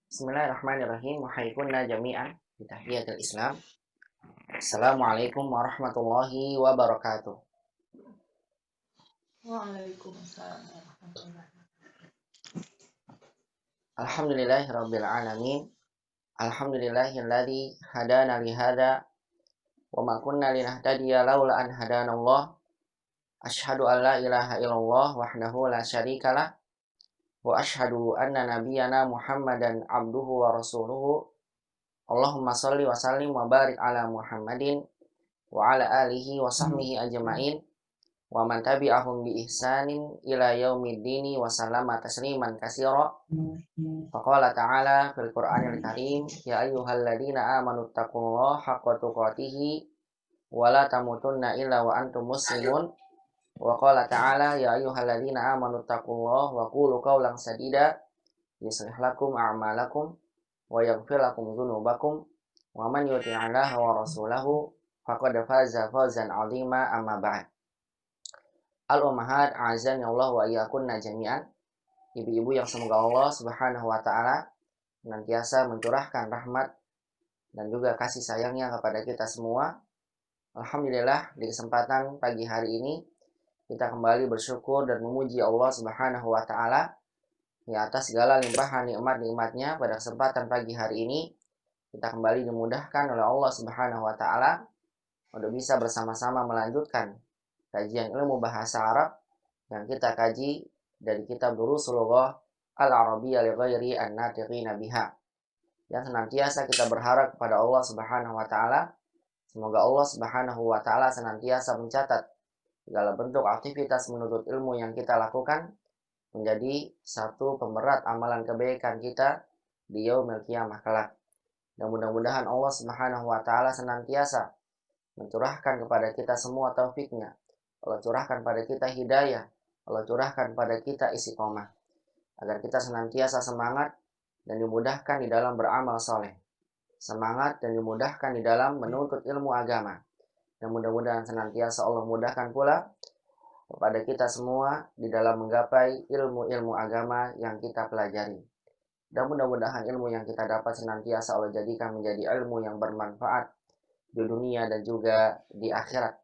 Bismillahirrahmanirrahim. Wahaikunna jami'an bitahiyatil Islam. Assalamualaikum warahmatullahi wabarakatuh. Waalaikumsalam warahmatullahi Alhamdulillahirabbil alamin. Alhamdulillahilladzi hadana li hadza wa ma kunna linahtadiya laula an hadanallah. Asyhadu an la ilaha illallah wahdahu la syarikalah wa asyhadu anna nabiyyana Muhammadan abduhu wa rasuluhu. Allahumma shalli wa sallim wa barik ala Muhammadin wa ala alihi wa sahbihi ajma'in wa man tabi'ahum bi ihsanin ila yaumiddini wa sallama tasliman katsira. Faqala ta'ala fil Qur'anil Karim, ya ayyuhalladzina amanu taqullaha haqqa tuqatih wa la tamutunna illa wa antum muslimun. Wa qala ta'ala ya ayyuhalladzina amanu taqullaha wa qulu qawlan sadida yuslih lakum a'malakum wa yaghfir lakum dzunubakum wa man yuti'allaha wa rasulahu faqad faza fawzan 'azima. Amma ba'd. Al-ummahat a'azzani Allah wa iyyakunna jami'an. Ibu-ibu yang semoga Allah Subhanahu wa taala senantiasa mencurahkan rahmat dan juga kasih sayangnya kepada kita semua. Alhamdulillah, di kesempatan pagi hari ini kita kembali bersyukur dan memuji Allah Subhanahu wa taala di atas segala limpahan nikmat-nikmatnya. Pada kesempatan pagi hari ini kita kembali dimudahkan oleh Allah Subhanahu wa taala untuk bisa bersama-sama melanjutkan kajian ilmu bahasa Arab yang kita kaji dari kitab Durusulullah Al-Arabiyyah li ghairi an-natiqina biha. Yang senantiasa kita berharap kepada Allah Subhanahu wa taala, semoga Allah Subhanahu wa taala senantiasa mencatat segala bentuk aktivitas menuntut ilmu yang kita lakukan menjadi satu pemberat amalan kebaikan kita di yaumil qiyamah kelak. Dan mudah-mudahan Allah Subhanahu wa taala senantiasa mencurahkan kepada kita semua taufiknya. Allah curahkan pada kita hidayah, Allah curahkan pada kita istiqomah, agar kita senantiasa semangat dan dimudahkan di dalam beramal soleh, semangat dan dimudahkan di dalam menuntut ilmu agama. Dan mudah-mudahan senantiasa Allah mudahkan pula kepada kita semua di dalam menggapai ilmu-ilmu agama yang kita pelajari. Dan mudah-mudahan ilmu yang kita dapat senantiasa Allah jadikan menjadi ilmu yang bermanfaat di dunia dan juga di akhirat.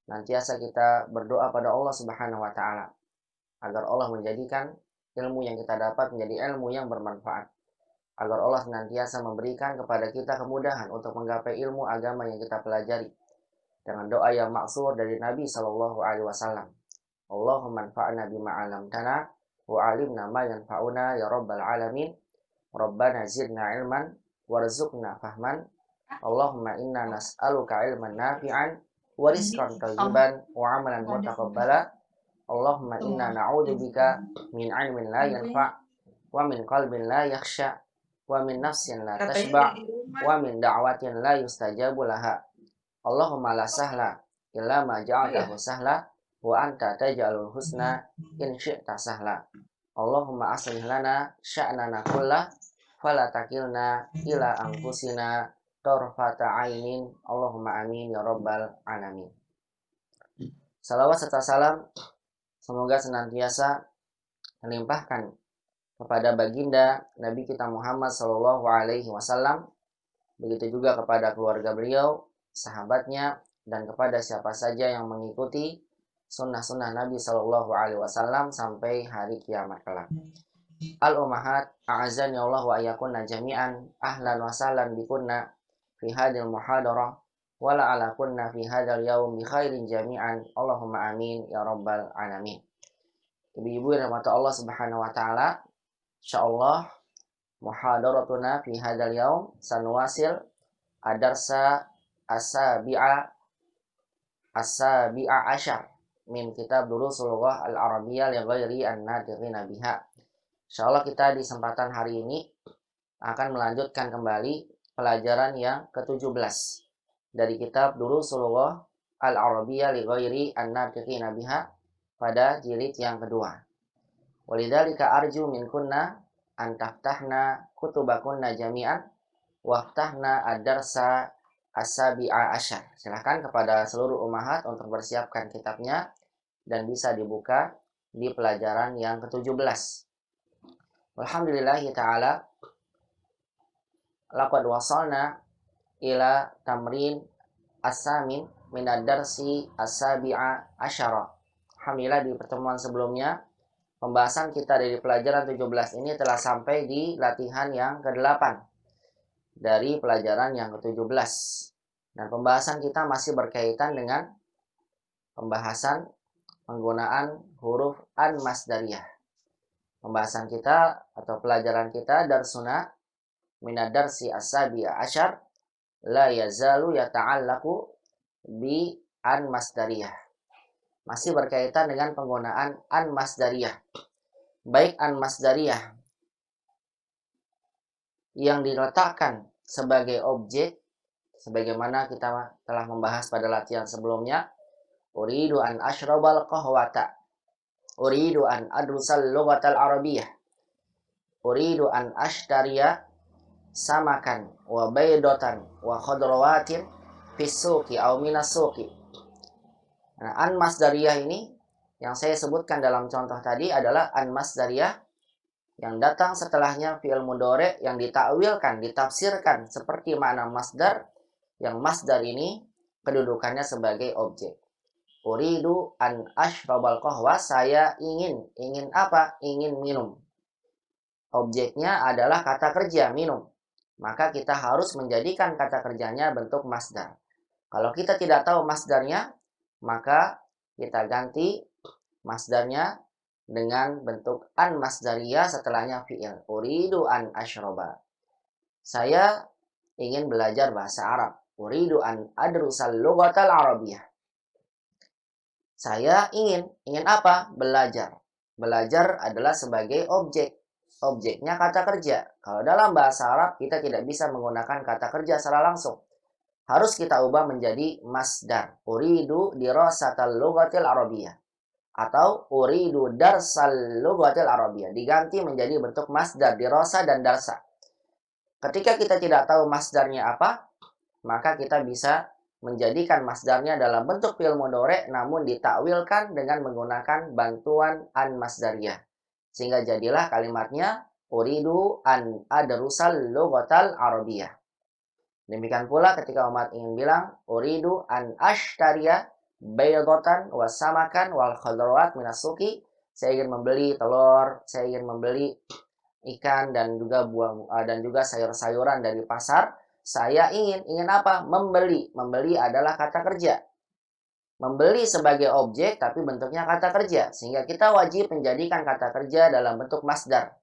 Nantiasa kita berdoa pada Allah Subhanahu wa taala agar Allah menjadikan ilmu yang kita dapat menjadi ilmu yang bermanfaat, agar Allah senantiasa memberikan kepada kita kemudahan untuk menggapai ilmu agama yang kita pelajari dengan doa yang maksur dari Nabi Shallallahu alaihi wasallam. Allahumma anfa'na bima 'allamtana wa 'allimna ma yanfa'una ya rabbal alamin. Rabbana zidna ilman warzuqna fahman. Allahumma inna nas'aluka ilman nafi'an wa rizqan thayyiban wa 'amalan mutaqabbala. Allahumma inna na'udzubika min 'ilmin la yanfa' wa min qalbin la yakhsha wa min nafsin la tashba' wa min da'watin la yustajabu laha. Allahumma la sahla illa ma ja'altahu sahla wa anta taj'alul husna in syi'ta sahla. Allahumma aslih lana sya'nana kullah fala takilna ila anfusina tarfata ainin. Allahumma amin ya rabbal alamin. Salawat serta salam semoga senantiasa melimpahkan kepada baginda Nabi kita Muhammad Sallallahu Alaihi Wasallam, begitu juga kepada keluarga beliau, sahabatnya, dan kepada siapa saja yang mengikuti sunnah-sunnah Nabi Sallallahu Alaihi Wasallam sampai hari kiamat kelak. Al-ummahat a'azzani Allah wa iyyakunna jami'an. Ahlan wa sahlan bikunna fi hadhil muhadarah wa la'ala kunna fi hadzal yaum bi khairin jami'an. Allahumma amin ya rabbal alamin. Ibu-ibu yang dirahmati Allah Subhanahu wa taala, insyaallah muhadaratuna fi hadzal yaum sanuwasil adarsa asabi'a asyar min kitab Durusulullah Al-Arabiyyah li ghairi an-natiqina biha. Insyaallah kita di kesempatan hari ini akan melanjutkan kembali pelajaran yang ke-17 dari kitab Durusulullah Al-Arabiyyah li ghairi an-natiqina biha pada jilid yang kedua. Walidzalika arju minkunna an taftahna kutubakunna jami'an waftahna ad-darsa as-sabi'a asyar. Silakan kepada seluruh ummahat untuk bersiapkan kitabnya dan bisa dibuka di pelajaran yang ke-17. Alhamdulillahi ta'ala, laqad wasalna ila tamrin as-samin minad darsi as-sabi'a asyara. Alhamdulillah di pertemuan sebelumnya pembahasan kita dari pelajaran 17 ini telah sampai di latihan yang ke-8 dari pelajaran yang ke-17. Dan pembahasan kita masih berkaitan dengan pembahasan penggunaan huruf an-masdariyah. Pembahasan kita atau pelajaran kita darsuna minad darsi as-sabi'a asyar la yazalu yata'allaqu bi an-masdariyah. Masih berkaitan dengan penggunaan an-masdariyah. Baik an-masdariyah yang diletakkan sebagai objek, sebagaimana kita telah membahas pada latihan sebelumnya, uridu an ashrabal qahwata, uridu an adrusal lughatal arabiyyah, uridu an ashtariya samakan wa baydatan wa khadrawatin fisuki aw minasuki. Nah, an masdariyah ini yang saya sebutkan dalam contoh tadi adalah an masdariyah yang datang setelahnya fi'il mudhari yang ditakwilkan, ditafsirkan seperti makna masdar, yang masdar ini kedudukannya sebagai objek. Uridu an ashrabal qahwa, saya ingin apa? Ingin minum. Objeknya adalah kata kerja minum. Maka kita harus menjadikan kata kerjanya bentuk masdar. Kalau kita tidak tahu masdarnya, maka kita ganti masdarnya dengan bentuk an masdariyah setelahnya fi'il. Uridu an ashraba. Saya ingin belajar bahasa Arab. Uridu an adrusal lughatal arabiyyah. Saya ingin apa? Belajar. Belajar adalah sebagai objek. Objeknya kata kerja. Kalau dalam bahasa Arab kita tidak bisa menggunakan kata kerja secara langsung. Harus kita ubah menjadi masdar. Uridu dirasatal lughatil arabiyyah. Atau uridu darsal lughatil arabiyyah. Diganti menjadi bentuk masdar, dirasa dan darsa. Ketika kita tidak tahu masdarnya apa, maka kita bisa menjadikan masdarnya dalam bentuk fi'il mudhari namun ditakwilkan dengan menggunakan bantuan an masdariyah. Sehingga jadilah kalimatnya uridu an adrusal lughatal arabiyyah. Demikian pula ketika umat ingin bilang uridu an ashtariya baydatan wasamakan wal khadrawat minasuki, saya ingin membeli telur, saya ingin membeli ikan dan juga sayur-sayuran dari pasar. Saya ingin apa? Membeli. Membeli adalah kata kerja. Membeli sebagai objek tapi bentuknya kata kerja, sehingga kita wajib menjadikan kata kerja dalam bentuk masdar.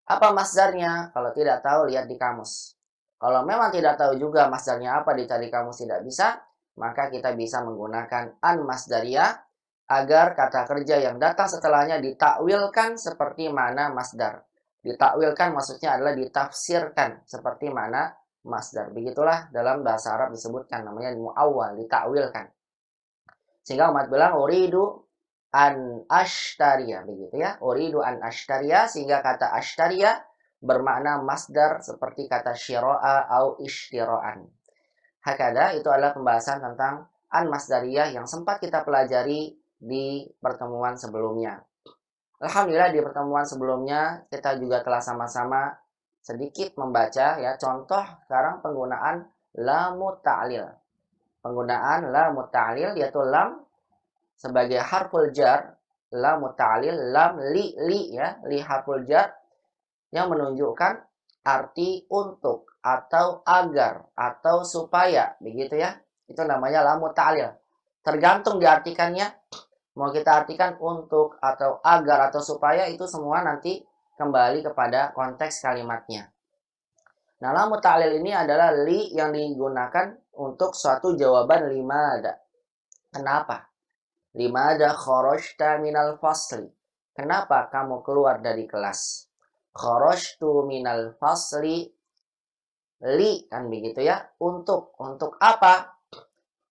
Apa masdarnya? Kalau tidak tahu lihat di kamus. Kalau memang tidak tahu juga masdarnya apa, dicari kamus tidak bisa, maka kita bisa menggunakan an masdariyah agar kata kerja yang datang setelahnya ditakwilkan seperti mana masdar. Ditakwilkan maksudnya adalah ditafsirkan seperti mana masdar. Begitulah dalam bahasa Arab disebutkan, namanya muawwal, ditakwilkan. Sehingga umat bilang uridu an ashtariya, begitu ya. Uridu an ashtariya, sehingga kata ashtariya bermakna masdar seperti kata syira'a au ishtira'an. Hakada, itu adalah pembahasan tentang an masdariyah yang sempat kita pelajari di pertemuan sebelumnya. Alhamdulillah di pertemuan sebelumnya kita juga telah sama-sama sedikit membaca ya contoh sekarang penggunaan lamut ta'lil. Penggunaan lamut ta'lil yaitu lam sebagai harful jar, lamut ta'lil, lam li ya, li harful jar yang menunjukkan arti untuk atau agar atau supaya, begitu ya. Itu namanya lamut ta'lil. Tergantung diartikannya. Mau kita artikan untuk atau agar atau supaya, itu semua nanti kembali kepada konteks kalimatnya. Nah, lamut ta'lil ini adalah li yang digunakan untuk suatu jawaban limada. Kenapa? Limada kharajta minal fasli. Kenapa kamu keluar dari kelas? Kharajtu minal fasli. Li, kan begitu ya. Untuk apa?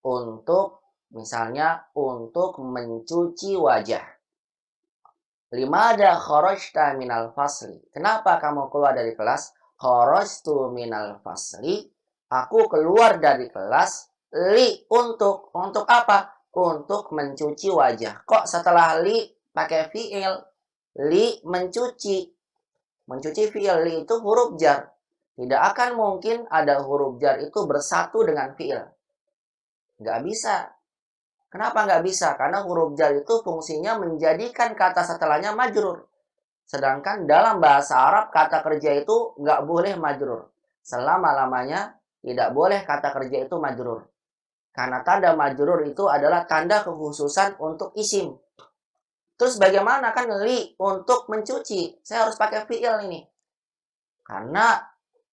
Untuk misalnya untuk mencuci wajah. Limada kharajta minal fasli. Kenapa kamu keluar dari kelas? Kharajtu minal fasli. Aku keluar dari kelas li untuk apa? Untuk mencuci wajah. Kok setelah li pakai fiil? Li mencuci. Mencuci fiil li itu huruf jar. Tidak akan mungkin ada huruf jar itu bersatu dengan fiil. Nggak bisa. Kenapa nggak bisa? Karena huruf jar itu fungsinya menjadikan kata setelahnya majrur. Sedangkan dalam bahasa Arab kata kerja itu nggak boleh majrur. Selama-lamanya tidak boleh kata kerja itu majrur. Karena tanda majrur itu adalah tanda kekhususan untuk isim. Terus bagaimana kan li untuk mencuci? Saya harus pakai fiil ini. Karena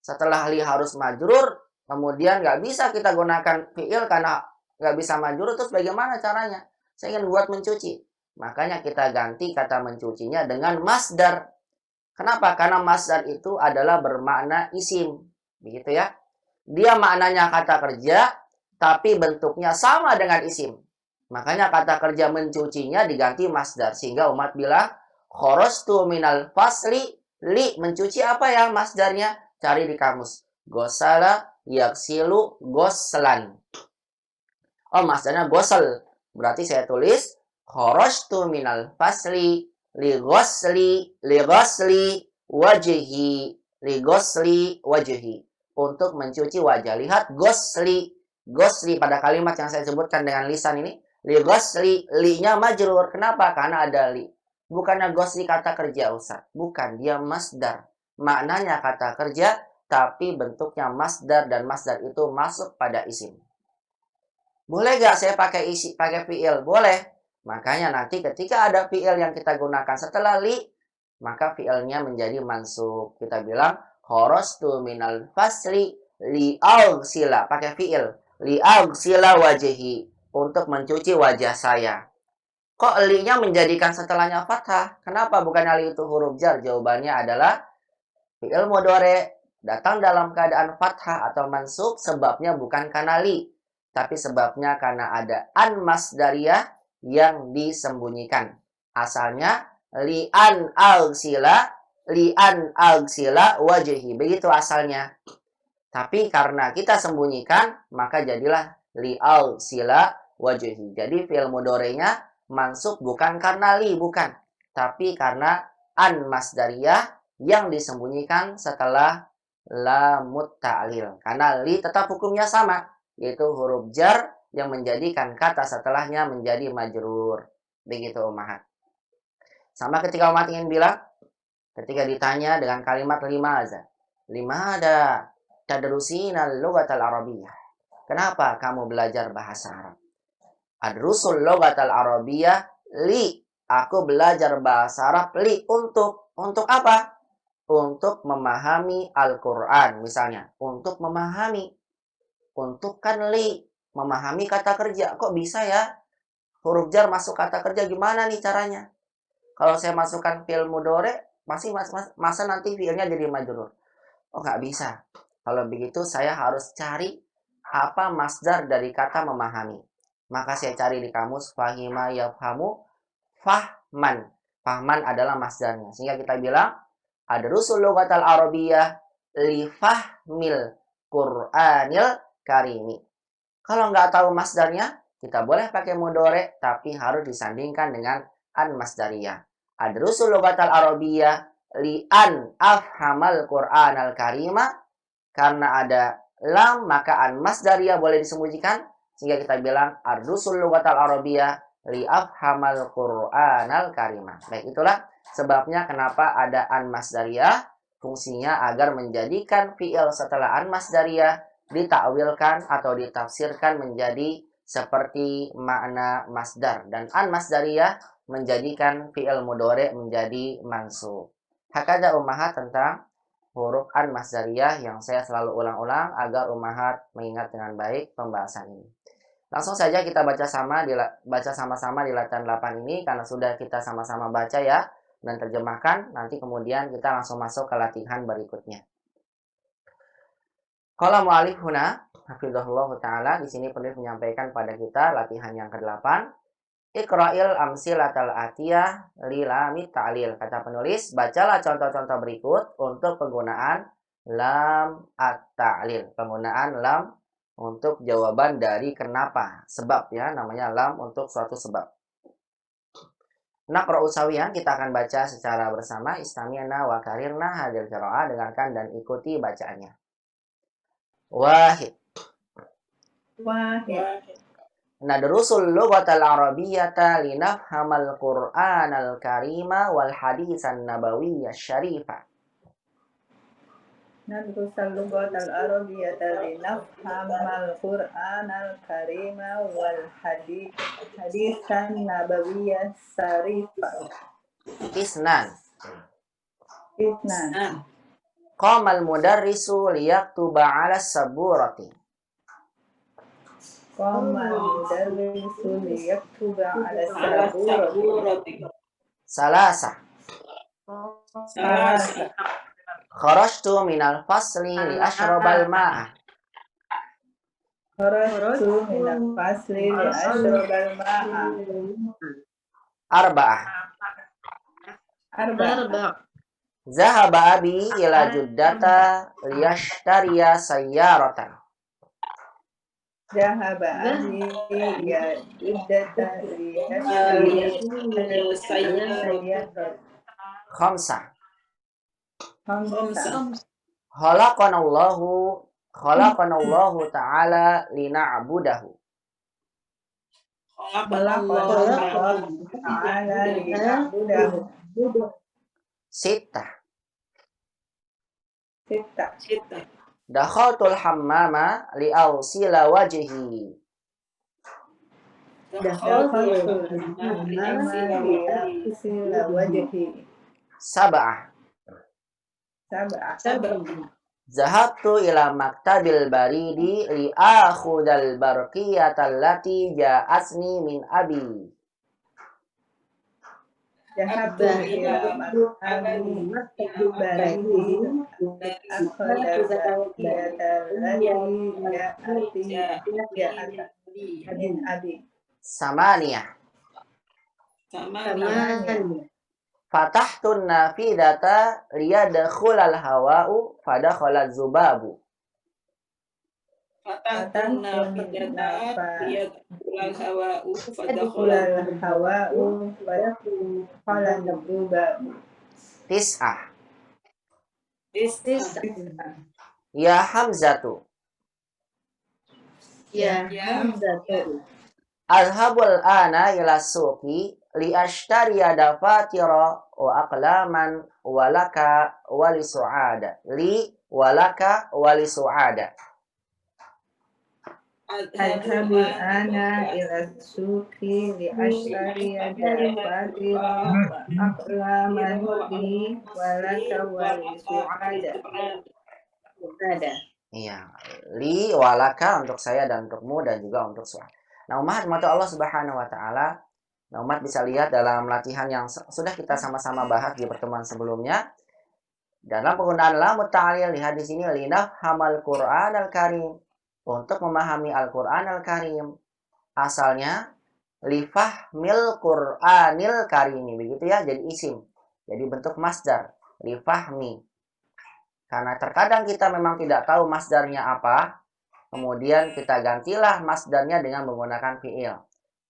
setelah li harus majrur, kemudian nggak bisa kita gunakan fiil karena nggak bisa majrur, terus bagaimana caranya? Saya ingin buat mencuci. Makanya kita ganti kata mencucinya dengan masdar. Kenapa? Karena masdar itu adalah bermakna isim. Begitu ya. Dia maknanya kata kerja, tapi bentuknya sama dengan isim. Makanya kata kerja mencucinya diganti masdar. Sehingga umat bilang, khorostu minal fasli, li, mencuci apa ya masdarnya? Cari di kamus. Gosala, yaksilu, goslan. Oh, masdarnya gosel. Berarti saya tulis, khorostu minal fasli, li ghosli wajhi, li ghosli wajhi, untuk mencuci wajah. Lihat gosli pada kalimat yang saya sebutkan dengan lisan ini, li ghosli, li-nya majrur. Kenapa? Karena ada li. Bukannya gosli kata kerja, Ustaz. Bukan, dia masdar. Maknanya kata kerja, tapi bentuknya masdar, dan masdar itu masuk pada isim. Boleh gak saya pakai fiil? Boleh. Makanya nanti ketika ada fiil yang kita gunakan setelah li, maka fiilnya menjadi mansub. Kita bilang khorostu minal fasli li'aghsila. Pakai fiil. Li'aghsila wajhi. Untuk mencuci wajah saya. Kok li-nya menjadikan setelahnya fathah? Kenapa bukan li itu huruf jar? Jawabannya adalah fiil mudhari datang dalam keadaan fathah atau mansub, sebabnya bukan karena li, tapi sebabnya karena ada an masdariyah yang disembunyikan. Asalnya li'an agsila wajhi. Begitu asalnya. Tapi karena kita sembunyikan, maka jadilah li'agsila wajhi. Jadi fi'il mudhari'nya mansub bukan karena li, bukan. Tapi karena an masdariyah yang disembunyikan setelah lamut ta'lil. Karena li tetap hukumnya sama, yaitu huruf jar yang menjadikan kata setelahnya menjadi majrur. Begitu umahat. Sama ketika umat ingin bilang, ketika ditanya dengan kalimat limaza. Limada tadrusina al-lughatal arabiyyah. Kenapa kamu belajar bahasa Arab? Adrusul lughatal arabiyyah li. Aku belajar bahasa Arab li untuk apa? Untuk memahami Al-Qur'an misalnya. Untuk memahami. Untuk kan li, memahami kata kerja. Kok bisa ya? Huruf jar masuk kata kerja, gimana nih caranya? Kalau saya masukkan fi'il mudhari, masa nanti fi'ilnya jadi majrur. Oh, nggak bisa. Kalau begitu saya harus cari apa masdar dari kata memahami. Maka saya cari di kamus fahima yafhamu fahman. Fahman adalah masdarnya. Sehingga kita bilang adrusul lughatal arabiyyah li fahmil Qur'anil karimi. Kalau nggak tahu masdarnya, kita boleh pakai mudhari, tapi harus disandingkan dengan an masdariyah. Adrusul lughatal arabiyyah li an afhamal Qur'anal karima. Karena ada lam, maka an masdariyah boleh disembunyikan, sehingga kita bilang adrusul lughatal arabiyyah li afhamal Qur'anal karima. Baik, itulah sebabnya kenapa ada an masdariyah. Fungsinya agar menjadikan fi'il setelah an masdariyah ditakwilkan atau ditafsirkan menjadi seperti makna masdar, dan an masdariyah menjadikan fi'il mudhari menjadi mansub. Hakada ummahat tentang huruf an masdariyah yang saya selalu ulang-ulang agar ummahat mengingat dengan baik pembahasan ini. Langsung saja kita baca sama-sama di latihan 8 ini, karena sudah kita sama-sama baca ya dan terjemahkan. Nanti kemudian kita langsung masuk ke latihan berikutnya. Qala mu'alif huna hafizahullah ta'ala, di sini penulis menyampaikan pada kita latihan yang ke-8. Iqra'il amsilatal atiyah lilamit ta'lil. Kata penulis, bacalah contoh-contoh berikut untuk penggunaan lam at-ta'lil. Penggunaan lam untuk jawaban dari kenapa, sebab ya, namanya lam untuk suatu sebab. Naqra'u sawiyan, kita akan baca secara bersama. Istami'na wa karirna hadil qira'ah, dengarkan dan ikuti bacaannya. Wahid. Nadrusul lughatal arabiyyata linafhamal qur'anal karima wal hadisan nabawiyya syarifa. Nadrusul lughatal arabiyyata linafhamal qur'anal karima wal hadisan nabawiyya syarifa. Isnan. Isnan. Qamal mudarrisu liyaktuba 'ala saburati. Qamal mudarrisu liyaktuba 'ala saburati. Salasa. Salasa. Kharajtu minal fasli li ashrabal ma'a. Kharajtu minal fasli li ashrabal ma'a. Arba'ah. Zahaba abi ila juddata liyashtariya sayyaratan. Zahaba abi ila juddata liyashtariya sayyaratan. Khamsah. Khamsah. Khalaqanallahu ta'ala lina'budahu. Khalaqallahu ta'ala lina'budahu. Sittah. Sittah. Dakhaltul hammama li'awsila wajhi. Dakhaltul hammama li'awsila wajhi. Sab'ah. Zahabtu ila maktabil baridi li'akhudal barqiyata allati ja'asni min abi. Zahabtu ila maktabil baridi li'akhudal barqiyata allati ja'asni min abi. Samaniyah. Fatahtun nafidata liyadkhulal hawa'u fadakhalaz zubabu. Fatahna nafidata liyadkhulal hawa'u fadakhalaz zubabu. Tis'ah. Ya Hamzatu. Azhabul ana ila suqi li ashtariya dafatira wa aqlaman walaka wali su'ada. Li walaka wali su'ada. Azhabul ana ila suqi li ashtariya dafatira wa aqlaman li walaka wali su'ada. Iya, li walaka untuk saya dan untukmu dan juga untuk su'ada. Nah, umat Allah Subhanahu wa taala, nah umat bisa lihat dalam latihan yang sudah kita sama-sama bahas di pertemuan sebelumnya. Dalam penggunaan lam ta'lil, lihat di sini linafhamal Qur'anal Karim, untuk memahami Al-Qur'an Al-Karim. Asalnya lifahmil Qur'anil Karimi, begitu ya, jadi isim. Jadi bentuk masdar, lifahmi. Karena terkadang kita memang tidak tahu masdarnya apa, kemudian kita gantilah masdarnya dengan menggunakan fi'il.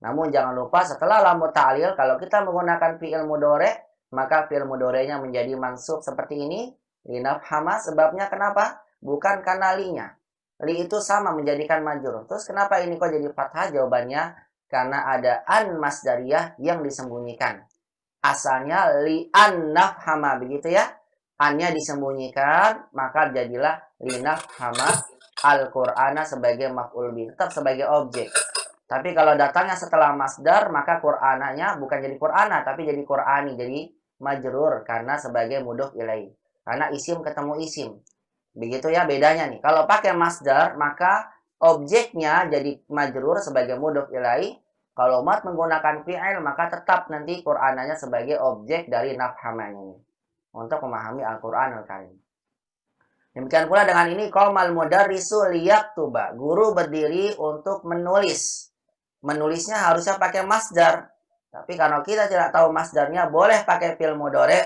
Namun jangan lupa setelah lam ta'lil, kalau kita menggunakan fi'il mudhari', maka fi'il mudhari'nya menjadi mansub seperti ini. Linafhama, sebabnya kenapa? Bukan karena linya. Li itu sama menjadikan majrur. Terus kenapa ini kok jadi fathah? Jawabannya karena ada an masdariyah yang disembunyikan. Asalnya li an nafhama, begitu ya. Annya disembunyikan, maka jadilah linafhama Al-Qur'ana sebagai maf'ul bih, tetap sebagai objek. Tapi kalau datangnya setelah masdar, maka Qur'ananya bukan jadi Qur'ana, tapi jadi Qur'ani, jadi majrur karena sebagai mudhof ilaih. Karena isim ketemu isim. Begitu ya bedanya nih. Kalau pakai masdar, maka objeknya jadi majrur sebagai mudhof ilaih. Kalau umat menggunakan fi'il, maka tetap nanti Qur'ananya sebagai objek dari nafhamanya ini. Untuk memahami Al-Qur'an Al-Karim. Demikian pula dengan ini, qamal mudarrisu liyaktuba. Guru berdiri untuk menulis. Menulisnya harusnya pakai masdar. Tapi kalau kita tidak tahu masdarnya, boleh pakai fi'il mudhari'.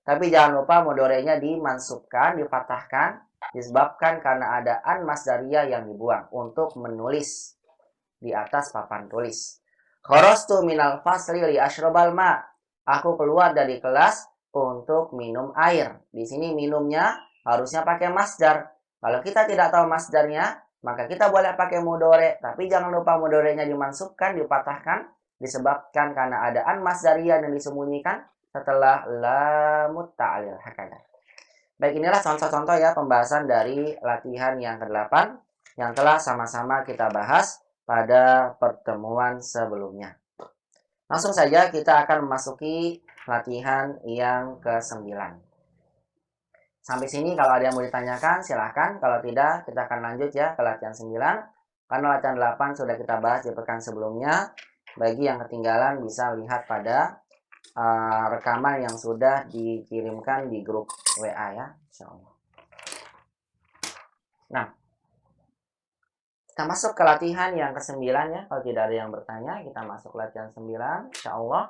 Tapi jangan lupa mudhari'nya dimansubkan, difathahkan, disebabkan karena ada an masdariyah yang dibuang untuk menulis di atas papan tulis. Kharastu minal fasli li ashrabal ma. Aku keluar dari kelas untuk minum air. Di sini minumnya harusnya pakai masdar. Kalau kita tidak tahu masdarnya, maka kita boleh pakai mudore. Tapi jangan lupa mudorenya dimansubkan, dipatahkan, disebabkan karena ada an masdariyah yang disembunyikan setelah lamut ta'lil. Hakada. Baik, inilah contoh-contoh ya pembahasan dari latihan yang ke-8 yang telah sama-sama kita bahas pada pertemuan sebelumnya. Langsung saja kita akan memasuki latihan yang ke-9. Sampai sini kalau ada yang mau ditanyakan silahkan. Kalau tidak kita akan lanjut ya ke latihan 9. Karena latihan 8 sudah kita bahas di pekan sebelumnya. Bagi yang ketinggalan bisa lihat pada rekaman yang sudah dikirimkan di grup WA ya, insyaallah. Nah, kita masuk ke latihan yang ke-9 ya. Kalau tidak ada yang bertanya, kita masuk latihan 9 insyaallah.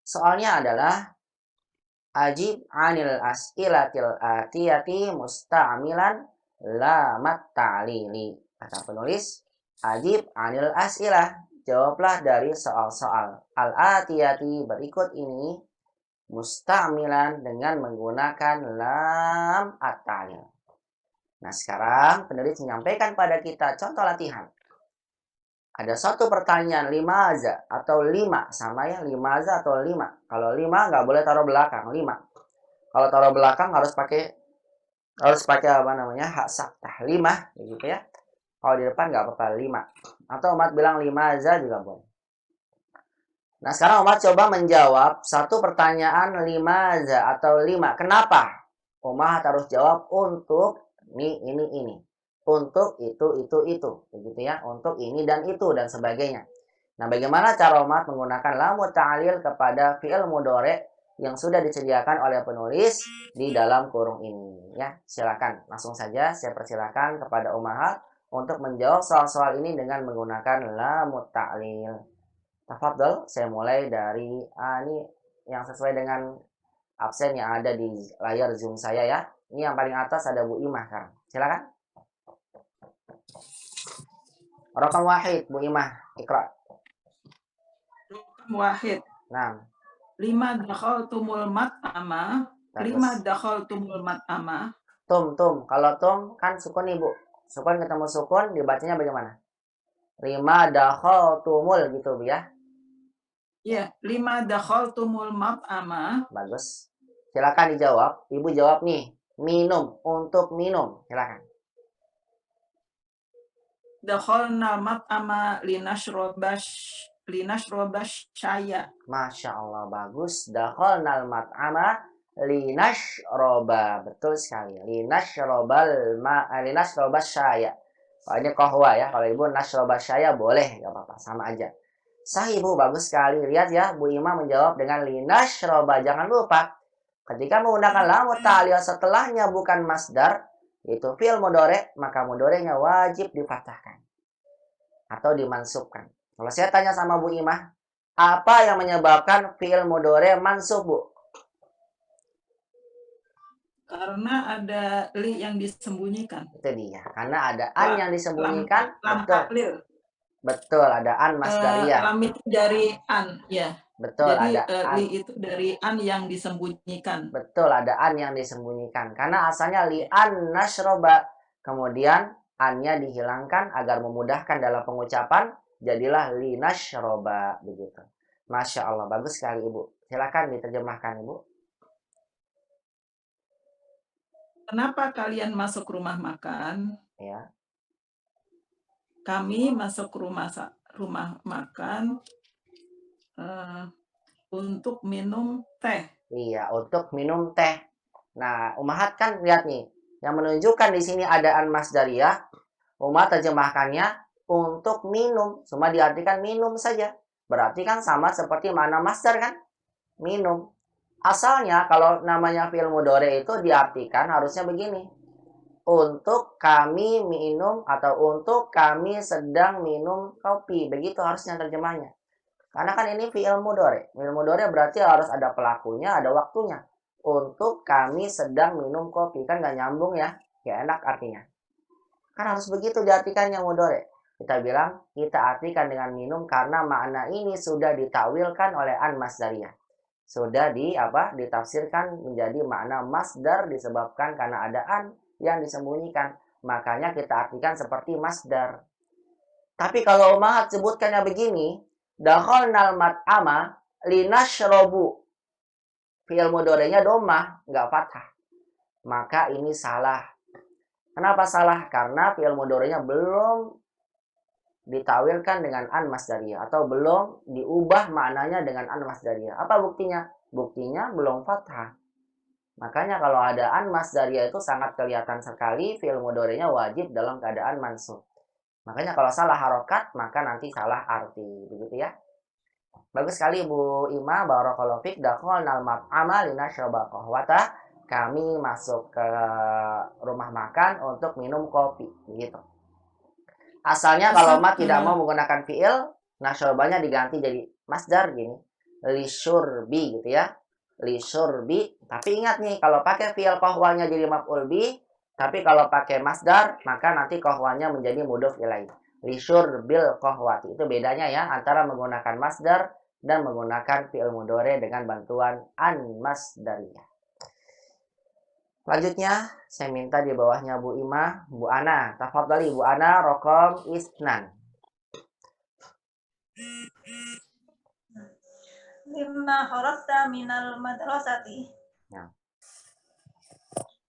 Soalnya adalah ajib anil as'ilatil atiyati musta'milan lamat ta'lili. Kata penulis, ajib anil as'ilah, jawablah dari soal-soal al-atiyati berikut ini musta'milan dengan menggunakan lam at-ta'lil. Nah, sekarang penulis menyampaikan pada kita contoh latihan. Ada satu pertanyaan limaza atau 5 sama ya, limaza atau 5. Kalau 5 nggak boleh taruh belakang, 5. Kalau taruh belakang harus pakai apa namanya, hak saktah 5 begitu ya. Kalau di depan nggak apa-apa 5. Atau umat bilang limaza juga boleh. Nah, sekarang umat coba menjawab satu pertanyaan limaza atau 5. Kenapa? Umat harus jawab untuk ini. Untuk itu, begitu ya. Untuk ini dan itu dan sebagainya. Nah, bagaimana cara umat menggunakan lamut ta'lil kepada fi'il mudhari' yang sudah disediakan oleh penulis di dalam kurung ini ya. Silakan langsung saja saya persilakan kepada ummahat untuk menjawab soal-soal ini dengan menggunakan lamut ta'lil. Tafadhol, saya mulai dari ini yang sesuai dengan absen yang ada di layar Zoom saya ya. Ini yang paling atas ada Bu Imah sekarang. Silakan. Rokam wahid, Bu Imah, Iqra. Rokam wahid. Nah. 5 dakhaltumul mat'ama. 5 dakhaltumul mat'ama. Tum. Kalau tum kan sukun nih, Bu. Sukun ketemu sukun, dibacanya bagaimana? 5 dakhaltumul gitu, Bu ya. Iya, 5 dakhaltumul mat'ama. Bagus. Silakan dijawab. Ibu jawab nih. Minum, untuk minum. Silakan. Dakhalna mat'ama linashrobash syaya. Masya Allah, bagus. Dakhalnal mat'ama linashroba. Betul sekali. Linashrobas syaya. Kalau ini kohwa ya. Kalau ibu nashrobas syaya boleh. Gak apa-apa, sama aja. Sahih, Bu, bagus sekali. Lihat ya, Bu Ima menjawab dengan linashroba. Jangan lupa, ketika menggunakan lamut ta'lil setelahnya bukan masdar, itu fi'il mudhari', maka mudhari'nya wajib difathahkan atau dimansubkan. Kalau saya tanya sama Bu Imah, apa yang menyebabkan fi'il mudhari' mansub, Bu? Karena ada li yang disembunyikan. Itu dia. Karena ada an yang disembunyikan. Betul, ada an masdariyah. Lam itu dari an, ya. Betul, jadi ada li itu dari an yang disembunyikan. Betul, ada an yang disembunyikan. Karena asalnya li an nashroba. Kemudian an-nya dihilangkan agar memudahkan dalam pengucapan. Jadilah li nashroba. Begitu. Masya Allah, bagus sekali Ibu. Silakan diterjemahkan Ibu. Kenapa kalian masuk rumah makan? Ya. Kami masuk rumah makan untuk minum teh. Iya, untuk minum teh. Nah, ummahat kan lihat nih, yang menunjukkan di sini ada an masdariyah, ummahat terjemahkannya untuk minum, cuma diartikan minum saja. Berarti kan sama seperti mana masdar kan? Minum. Asalnya kalau namanya fi'il mudhari itu diartikan harusnya begini. Untuk kami minum atau untuk kami sedang minum kopi. Begitu harusnya terjemahnya. Karena kan ini fi'il mudhari. Fi'il mudhari berarti harus ada pelakunya, ada waktunya. Untuk kami sedang minum kopi. Kan nggak nyambung ya. Ya enak artinya. Kan harus begitu diartikannya mudhari. Kita bilang kita artikan dengan minum karena makna ini sudah ditakwilkan oleh an masdariyah. Sudah ditafsirkan menjadi makna masdar disebabkan karena ada an yang disembunyikan. Makanya kita artikan seperti masdar. Tapi kalau Ummahat sebutkannya begini, dakhalnal mat'ama linashrobu. Fi'il mudhari'nya dhammah, enggak fathah. Maka ini salah. Kenapa salah? Karena fi'il mudhari'nya belum ditawilkan dengan an masdariyah atau belum diubah maknanya dengan an masdariyah. Apa buktinya? Buktinya belum fathah. Makanya kalau ada an masdariyah itu sangat kelihatan sekali fi'il mudhari'nya wajib dalam keadaan mansub. Makanya kalau salah harokat maka nanti salah arti, begitu ya. Bagus sekali Bu Ima, barakallahu fik. Dakhalnal mat'ama linashraba qahwata. Kami masuk ke rumah makan untuk minum kopi, begitu. Asalnya kalau mat tidak mau menggunakan fi'il, nashrabanya diganti jadi masdar gini. Lisyurbi gitu ya. Lisyurbi. Tapi ingat nih, kalau pakai fi'il qahwanya jadi maf'ul bi, tapi kalau pakai masdar, maka nanti qahwanya menjadi mudhof ilaih. Lisyurbil qahwati. Itu bedanya ya antara menggunakan masdar dan menggunakan fi'il mudhari dengan bantuan an masdariyah. Selanjutnya, saya minta di bawahnya Bu Ima, Bu Ana. Tafadhali Bu Ana, rokom isnan. Lima kharajta minal madrasati. Ya.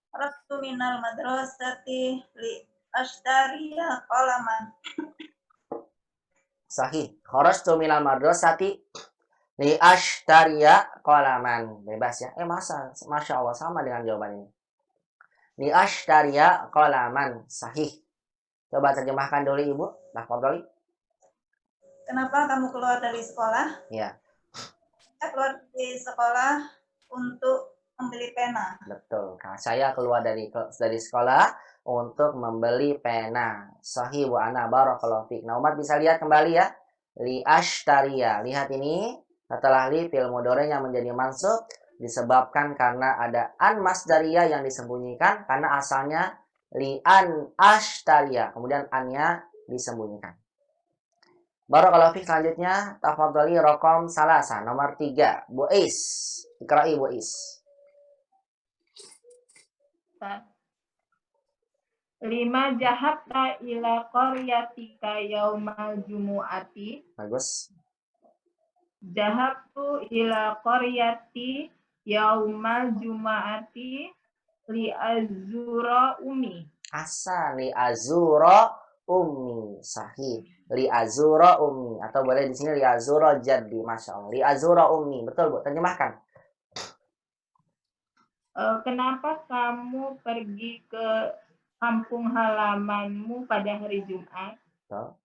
Kharajtu minal madrasati li ashtariya qalaman. Sahih. Kharajtu minal madrasati li ashtariya qalaman. Bebas ya. Masya Allah sama dengan jawaban ini. Li ashtariya qalaman. Sahih. Coba terjemahkan dulu Ibu. Tafadhali. Kenapa kamu keluar dari sekolah? Ya. Saya keluar dari sekolah untuk membeli pena. Betul. Saya keluar dari sekolah untuk membeli pena. Sahih Bu Ana, barakallahu fik. Nah, umat bisa lihat kembali ya. Li ashtariya. Lihat ini, setelah li fi'il mudhari'nya menjadi mansub disebabkan karena ada an masdariyah yang disembunyikan karena asalnya li an ashtariya. Kemudian annya disembunyikan. Barakallahu fik. Selanjutnya, tafadhali rokom salasa, nomor 3. Bu Is. Iqra'i Bu Is. 5 jahabta ila qaryatika yaumal jumu'ati. Bagus. Jahabtu ila qaryati yaumal jumu'ati li azura umi. Hasan, li azura ummi. Sahih. Li azura ummi. Atau boleh di sini li azura jaddi. Masya Allah. Li azura ummi. Betul Bu, terjemahkan. Kenapa kamu pergi ke kampung halamanmu pada hari Jumat? Betul.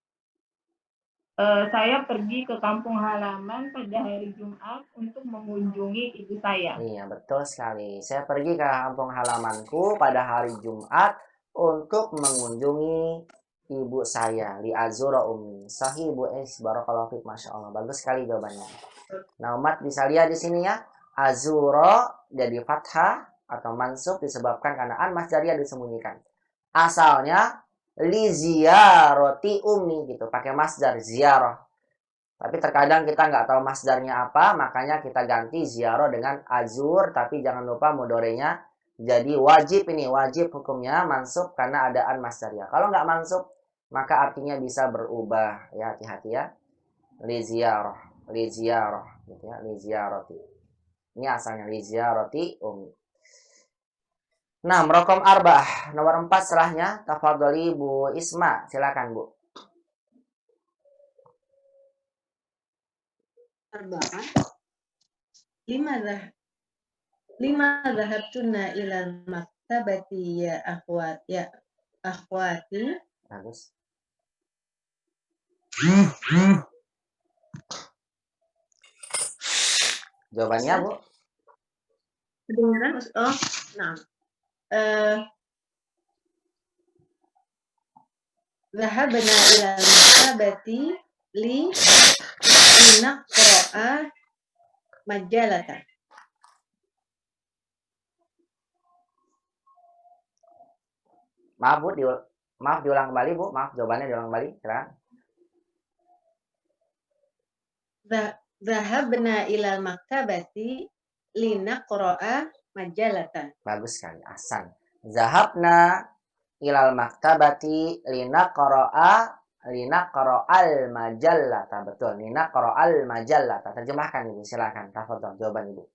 Saya pergi ke kampung halaman pada hari Jumat untuk mengunjungi ibu saya. Iya, betul sekali. Saya pergi ke kampung halamanku pada hari Jumat untuk mengunjungi ibu saya. Li azura ummi. Sahih Bu Es, barakallahu fik. Masya Allah. Bagus sekali jawabannya. Nah, umat bisa lihat di sini ya. Azura jadi fathah atau mansub disebabkan karena an masdariyah disembunyikan. Asalnya li ziyarati ummi gitu, pakai masdar ziarah. Tapi terkadang kita nggak tahu masdarnya apa, makanya kita ganti ziarah dengan azur, tapi jangan lupa mudhari'nya jadi wajib ini, wajib hukumnya mansub karena ada an masdariyah. Kalau nggak mansub, maka artinya bisa berubah. Ya, hati-hati ya. Li ziyarah gitu ya, li ziyarati. Ini asalnya li ziyarati ummi. Nah, rokom arba'ah. Nomor 4 setelahnya. Tafadhali Bu Isma. Silakan Bu. Arba'ah. Lima dhahabtunna ilal maktabati ya akhwati. Bagus. Jawabannya Bu. Kedengaran? Oh, nah. Dhahabna ilal maktabati li naqra'a majalata. Maaf Bu, Maaf diulang kembali Bu, maaf jawabannya diulang kembali. Silakan. Dhahabna ilal maktabati linaqra'a majalatan. Bagus sekali, ahsan. Zahabna ilal maktabati linaqra'al majallata. Betul, linaqra'al majallata. Terjemahkan Ibu, silakan. Tafadhol jawaban Ibu.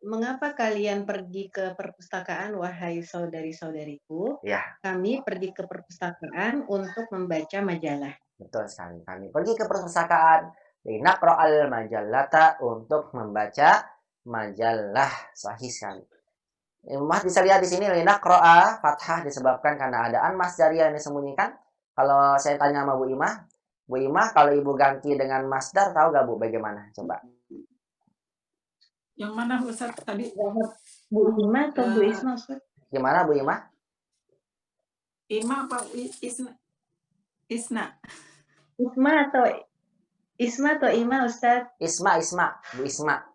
Mengapa kalian pergi ke perpustakaan, wahai saudari-saudariku? Ya, Kami pergi ke perpustakaan untuk membaca majalah. betul sekali. Kami pergi ke perpustakaan linaqra'al majallata untuk membaca majalah. Sahih sekali. Mas bisa lihat di sini linaqra'a fathah disebabkan karena ada an masdariyah yang disembunyikan. Kalau saya tanya sama Bu Imah kalau Ibu ganti dengan masdar tahu gak Bu bagaimana? Coba. Yang mana Ustaz tadi? Bu Ima atau Bu Isma, Ustaz? Gimana Bu Imah? Ima apa Isna? Isna. Isma atau Ima, Ustaz? Isma, Bu Isma.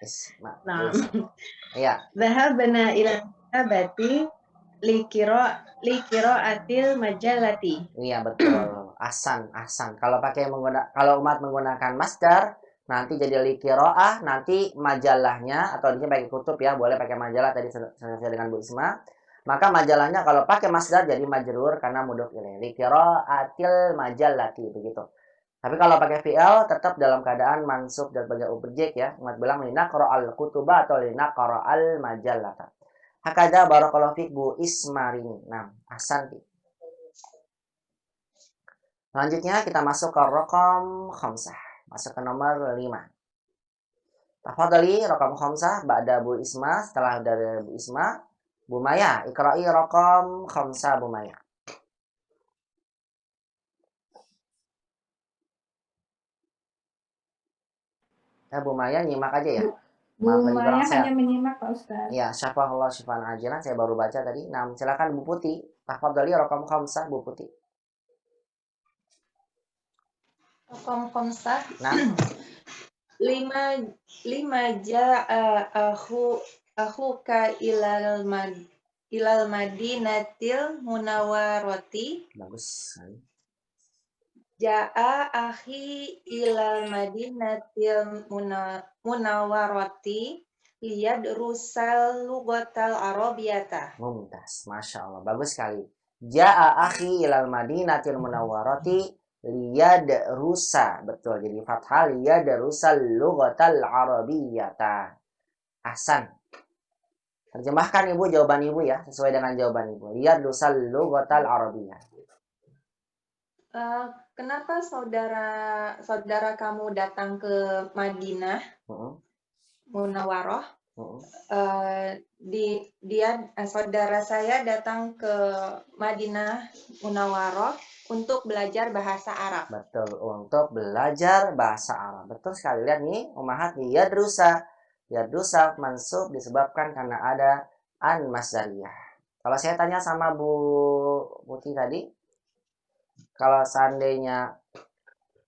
Isma. Nah. Iya. Dhahabna ila maktabati liqira'atil majalati. Iya betul. Ahsan. Kalau umat menggunakan masdar nanti jadi liqira'ah, nanti majalahnya atau ini pakai kutub ya, boleh pakai majalah tadi sesuai dengan Bu Isma. Maka majalahnya kalau pakai masdar jadi majrur karena mudhof ilaih. Liqira'atil majallati begitu. Tapi kalau pakai fi'il tetap dalam keadaan mansub dan sebagai objek ya. Umat bilang linaqra'al kutuba atau linaqra'al majallata. Hakada barakallahu fiik Bu Ismarini. Nah, ahsanti. Selanjutnya kita masuk ke raqam khamsah. Masuk ke nomor 5. Tafadhali raqam khamsah ba'da Bu Isma, setelah dari Bu Isma, Bu Maya, ikra'i raqam khamsah Bu Maya. Ya Bu Maya nyimak aja ya. Bu Maya hanya menyimak Pak Ustaz. Ya, syafahullah syifaan ajilan saya baru baca tadi. Nah, silakan Bu Putih. Tafadhali raqam khamsah Bu Putih. Raqam khamsah. Nah, lima ja'a akhuka ilal madinatil munawwarati. bagus. Ja'a akhi ilal madinatil munawwarati liyadrusal lughatal arabiyata. Mumtaz, Masya Allah, bagus sekali. Ja'a akhi ilal madinatil munawwarati liyadrusa. Betul, jadi fathah liyadrusal lughatal arabiyyata. Ahsan. Terjemahkan Ibu jawaban Ibu ya, sesuai dengan jawaban Ibu. Liyadrusal lughatal arabiyyah. Kenapa saudara kamu datang ke Madinah Munawwaroh? Saudara saya datang ke Madinah Munawwaroh untuk belajar bahasa Arab. Betul, untuk belajar bahasa Arab. Betul sekali. Lihat nih, ummahat yadrusa. Yadrusa mansub disebabkan karena ada an masdariyah. Kalau saya tanya sama Bu Putih tadi, kalau seandainya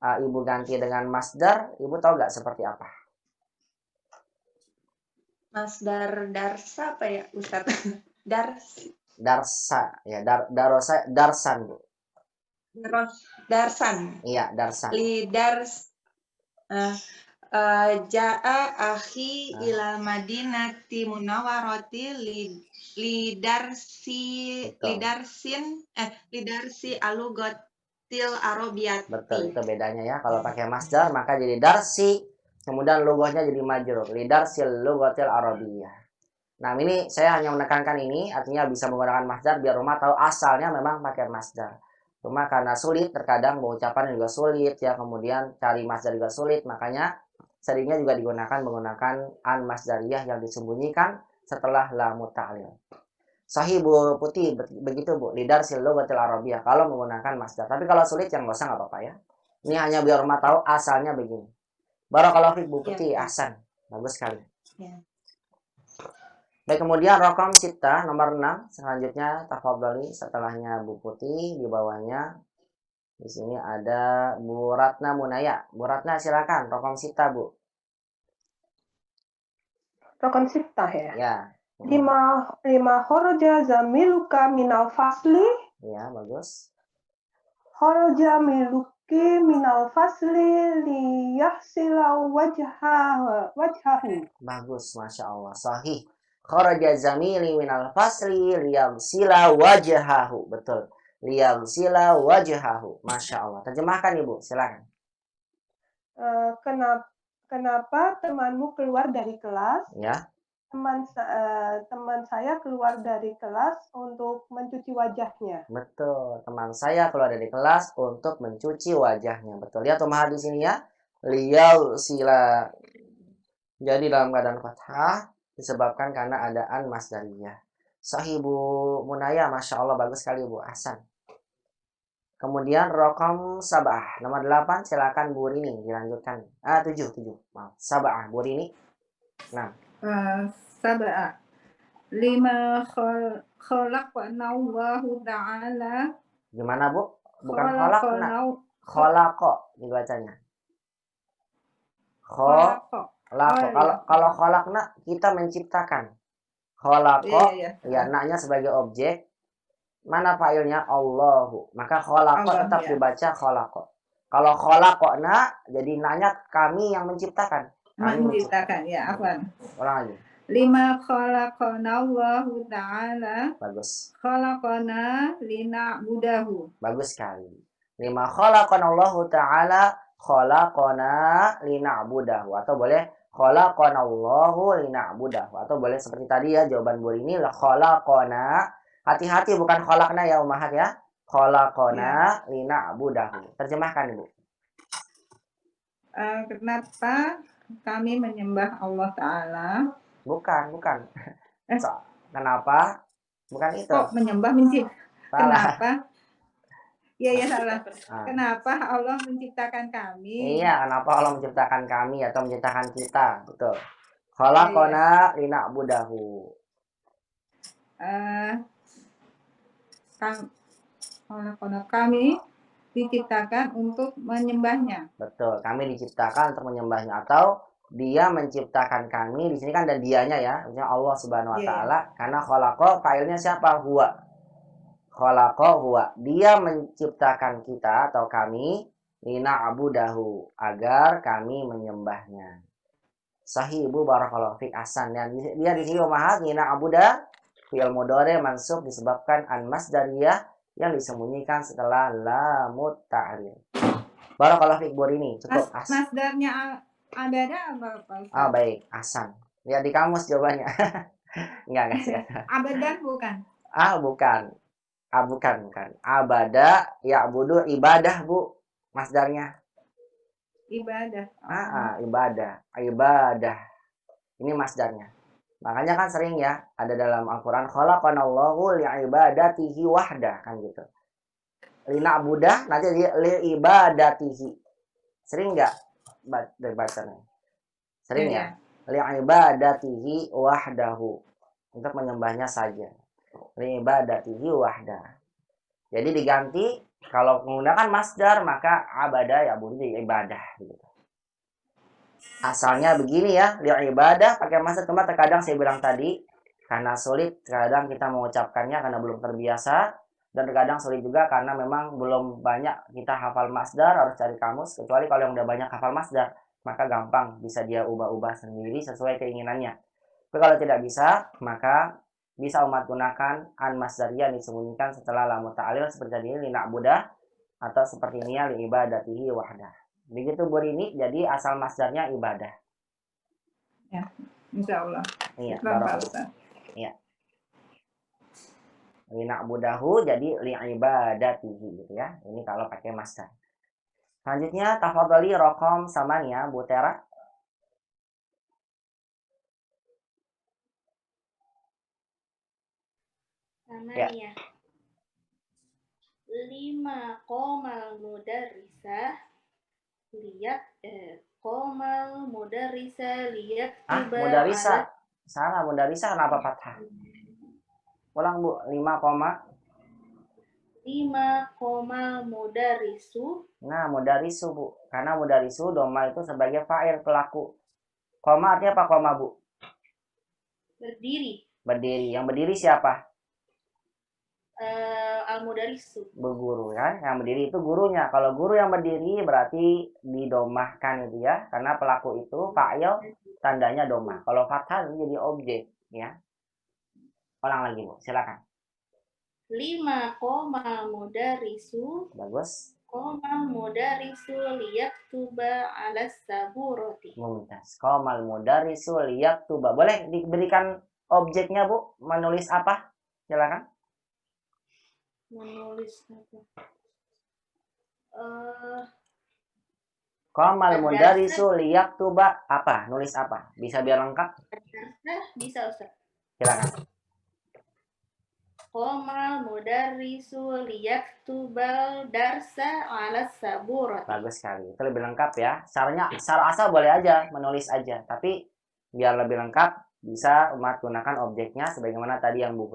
Ibu ganti dengan masdar, Ibu tahu nggak seperti apa? Masdar darsa apa ya Ustaz? Darsa, ya darsan Bu. Darsan. Iya, darsan. Ja'a akhi ilal madinati munawwarati lidarsi alugotil arabiyati. Betul, itu bedanya ya. Kalau pakai masdar maka jadi darsi, kemudian logonya jadi majrur. Lidarsil lugotil arabiyah. Nah, ini saya hanya menekankan ini, artinya bisa menggunakan masdar biar rumah tahu asalnya memang pakai masdar. Cuma karena sulit, terkadang pengucapan juga sulit ya, kemudian cari masdar juga sulit, makanya seringnya juga menggunakan an masdariyah yang disembunyikan setelah lam ta'lil. Sahih Bu Putih, begitu Bu, lidarsil lughatil arabiyah kalau menggunakan masdar. Tapi kalau sulit yang nggak usah, nggak apa-apa ya. Ini hanya biar rumah tahu asalnya begini. Barakallahu fiik Bu Putih, ahsan. Bagus sekali. Ya. Baik, kemudian raqam sita nomor 6 selanjutnya tafadhali setelahnya Bu Putih, di bawahnya di sini ada Bu Ratna Munaya. Bu Ratna silakan raqam sita Bu. Raqam sita ya. Ya, lima kharaja zamiluka minal fasli. Ya, bagus. Kharaja miluki minal fasli liyahsila wajhahu. Bagus, Masya Allah. Sahih. Kharaja zamili minal fasli liyaghsila wajhahu. Betul. Liyaghsila wajhahu. Masya Allah. Terjemahkan Ibu, silakan. Kenapa temanmu keluar dari kelas? Ya. Teman saya keluar dari kelas untuk mencuci wajahnya. Betul. Teman saya keluar dari kelas untuk mencuci wajahnya. Betul. Lihat Umar di sini ya. Liyaghsila. Jadi dalam keadaan fathah disebabkan karena adaan masdariyah. Sahih Bu Munaya, Masya Allah, bagus sekali Bu Hasan. Kemudian rokom sabah, nomor 8, silakan Bu Rini dilanjutkan. 7, maaf. Sabah, Bu Rini. Nah. Sabah. Lima khalaqnallahu ta'ala. Gimana Bu? Bukan khalaqna. Khalaqa dibacanya. Kalau khalaqna kita menciptakan. Khalaqa ya naknya sebagai objek. Mana fa'ilnya? Allahu. Maka khalaqa tetap dibaca khalaqa. Kalau khalaqna jadi naknya kami yang menciptakan. Menciptakan ya, afwan. Ulang lagi. Lima khalaqnallahu ta'ala. Bagus. Khalaqana lina'budahu. Bagus sekali. Lima khalaqanallahu ta'ala khalaqana lina'budahu. Atau boleh khalaqanallahu lina'budahu. Atau boleh seperti tadi ya, jawaban Bu ini lah khalaqana. Hati-hati bukan khalaqna ya Ummahat ya. Khalaqana lina'budahu. Terjemahkan Ibu. Kenapa kami menyembah Allah Ta'ala? Bukan. Kenapa? Bukan itu. Kok menyembah kenapa? Iya salah. Kenapa Allah menciptakan kami? Iya, kenapa Allah menciptakan kami atau menciptakan kita? Betul. Khalaqana lina'budahu. Kami diciptakan untuk menyembahnya. Betul, kami diciptakan untuk menyembahnya, atau dia menciptakan kami. Di sini kan ada dianya ya, maksudnya Allah Subhanahu wa taala. Karena khalaqa fa'ilnya siapa? Huwa. Khalaqa huwa. Dia menciptakan kita atau kami lina'budahu, agar kami menyembahnya. Sahih Ibu, barakallahu fik. Ahsan. Dan dia di sini Ummahat lina'buda fi'il mudhari mansub disebabkan an masdariyah yang disembunyikan setelah lamut ta'lil. Barakallahu fik Bu Rini. Cukup. Masdarnya abada apa? Baik, Ahsan. Lihat di kamus jawabannya. Enggak sih. Abadan bukan? Bukan. Abada ya'budu ibadah Bu masdarnya. Ibadah. Ibadah. Ini masdarnya. Makanya kan sering ya ada dalam Al-Qur'an khalaqanallahu li'ibadatihi wahdah kan gitu. Lina'budah nanti li'ibadatihi. Sering enggak bacanya? Sering ya? Li'ibadatihi wahdahu. Untuk menyembahnya saja. Li'ibadatihi wahdah. Jadi diganti kalau menggunakan masdar maka abada ya budu ibadah gitu. Asalnya begini ya, li'ibadah pakai masdar, cuma terkadang saya bilang tadi karena sulit, terkadang kita mengucapkannya karena belum terbiasa, dan terkadang sulit juga karena memang belum banyak kita hafal masdar, harus cari kamus. Kecuali kalau yang udah banyak hafal masdar, maka gampang bisa dia ubah-ubah sendiri sesuai keinginannya. Tapi kalau tidak bisa, maka bisa umat gunakan an masdariyah disembunyikan setelah lam ta'lil seperti ini lina'budah, atau seperti ini li ibadatihi wahdah. Begitu Bu Rini, jadi asal masdarnya ibadah. Ya, insyaallah. Iya, barakallah. Iya. Lina'budahu jadi li ibadatihi gitu ya. Ini kalau pakai masdar. Selanjutnya tafadhali rokom samanya Bu Tera. Samanya. Ya. 5 qomal mudarrisah lihat qomal mudarrisa lihat mudarrisa. Salah, mudarrisa kenapa fathah? Ulang Bu, 5 qomal mudarrisu. Nah, mudarrisu Bu. Karena mudarrisu doma itu sebagai fa'il pelaku. Koma artinya apa koma Bu? Berdiri. Berdiri. Yang berdiri siapa? Al-mudarisu. Berguru kan. Yang berdiri itu gurunya. Kalau guru yang berdiri berarti didomahkan itu ya. Karena pelaku itu fa'il tandanya domah. Kalau fathah jadi objek ya. Ulang lagi Bu, silakan. 5 qomal mudarisu. Bagus. Qomal mudarisu liyaktuba 'alas saburati. Mumtaz. Qomal mudarisu liyaktuba. Boleh diberikan objeknya Bu? Menulis apa? Silakan. Menulis apa? Qomal Ad-darsa. mudarisu liyaktuba apa? Nulis apa? Bisa biar lengkap? Bisa Ustaz. Silakan. Qomal mudarisu liyaktubal darsa 'alas saburati. Bagus sekali. Itu lebih lengkap ya. Secara asal boleh aja, menulis aja. Tapi biar lebih lengkap bisa umat gunakan objeknya sebagaimana tadi yang Bu